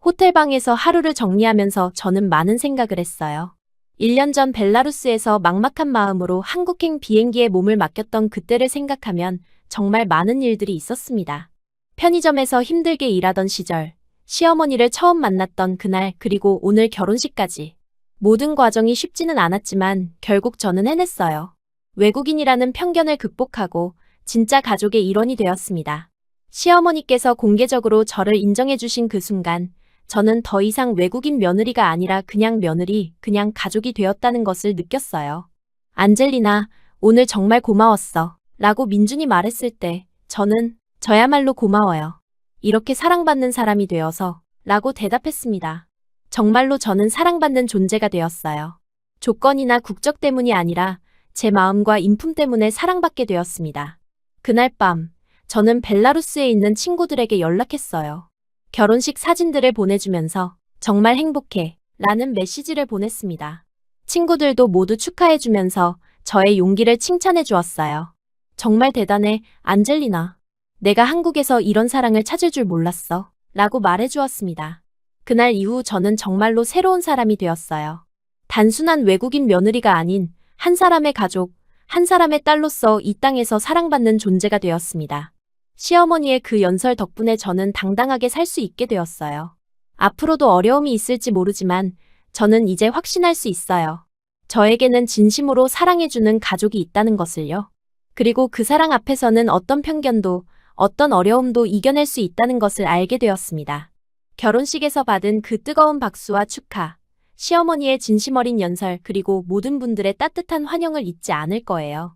Speaker 1: 호텔방에서 하루를 정리하면서 저는 많은 생각을 했어요. 1년 전 벨라루스에서 막막한 마음으로 한국행 비행기에 몸을 맡겼던 그때를 생각하면 정말 많은 일들이 있었습니다. 편의점에서 힘들게 일하던 시절, 시어머니를 처음 만났던 그날 그리고 오늘 결혼식까지. 모든 과정이 쉽지는 않았지만 결국 저는 해냈어요. 외국인이라는 편견을 극복하고 진짜 가족의 일원이 되었습니다. 시어머니께서 공개적으로 저를 인정해주신 그 순간 저는 더 이상 외국인 며느리가 아니라 그냥 며느리, 그냥 가족이 되었다는 것을 느꼈어요. 안젤리나, 오늘 정말 고마웠어 라고 민준이 말했을 때 저는 저야말로 고마워요. 이렇게 사랑받는 사람이 되어서 라고 대답했습니다. 정말로 저는 사랑받는 존재가 되었어요. 조건이나 국적 때문이 아니라 제 마음과 인품 때문에 사랑받게 되었습니다. 그날 밤, 저는 벨라루스에 있는 친구들에게 연락했어요. 결혼식 사진들을 보내주면서 정말 행복해 라는 메시지를 보냈습니다. 친구들도 모두 축하해주면서 저의 용기를 칭찬해 주었어요. 정말 대단해, 안젤리나. 내가 한국에서 이런 사랑을 찾을 줄 몰랐어 라고 말해주었습니다. 그날 이후 저는 정말로 새로운 사람이 되었어요. 단순한 외국인 며느리가 아닌 한 사람의 가족, 한 사람의 딸로서 이 땅에서 사랑받는 존재가 되었습니다. 시어머니의 그 연설 덕분에 저는 당당하게 살 수 있게 되었어요. 앞으로도 어려움이 있을지 모르지만 저는 이제 확신할 수 있어요. 저에게는 진심으로 사랑해주는 가족이 있다는 것을요. 그리고 그 사랑 앞에서는 어떤 편견도, 어떤 어려움도 이겨낼 수 있다는 것을 알게 되었습니다. 결혼식에서 받은 그 뜨거운 박수와 축하, 시어머니의 진심 어린 연설 그리고 모든 분들의 따뜻한 환영을 잊지 않을 거예요.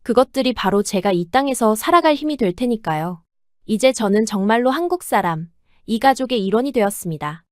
Speaker 1: 그것들이 바로 제가 이 땅에서 살아갈 힘이 될 테니까요. 이제 저는 정말로 한국 사람, 이 가족의 일원이 되었습니다.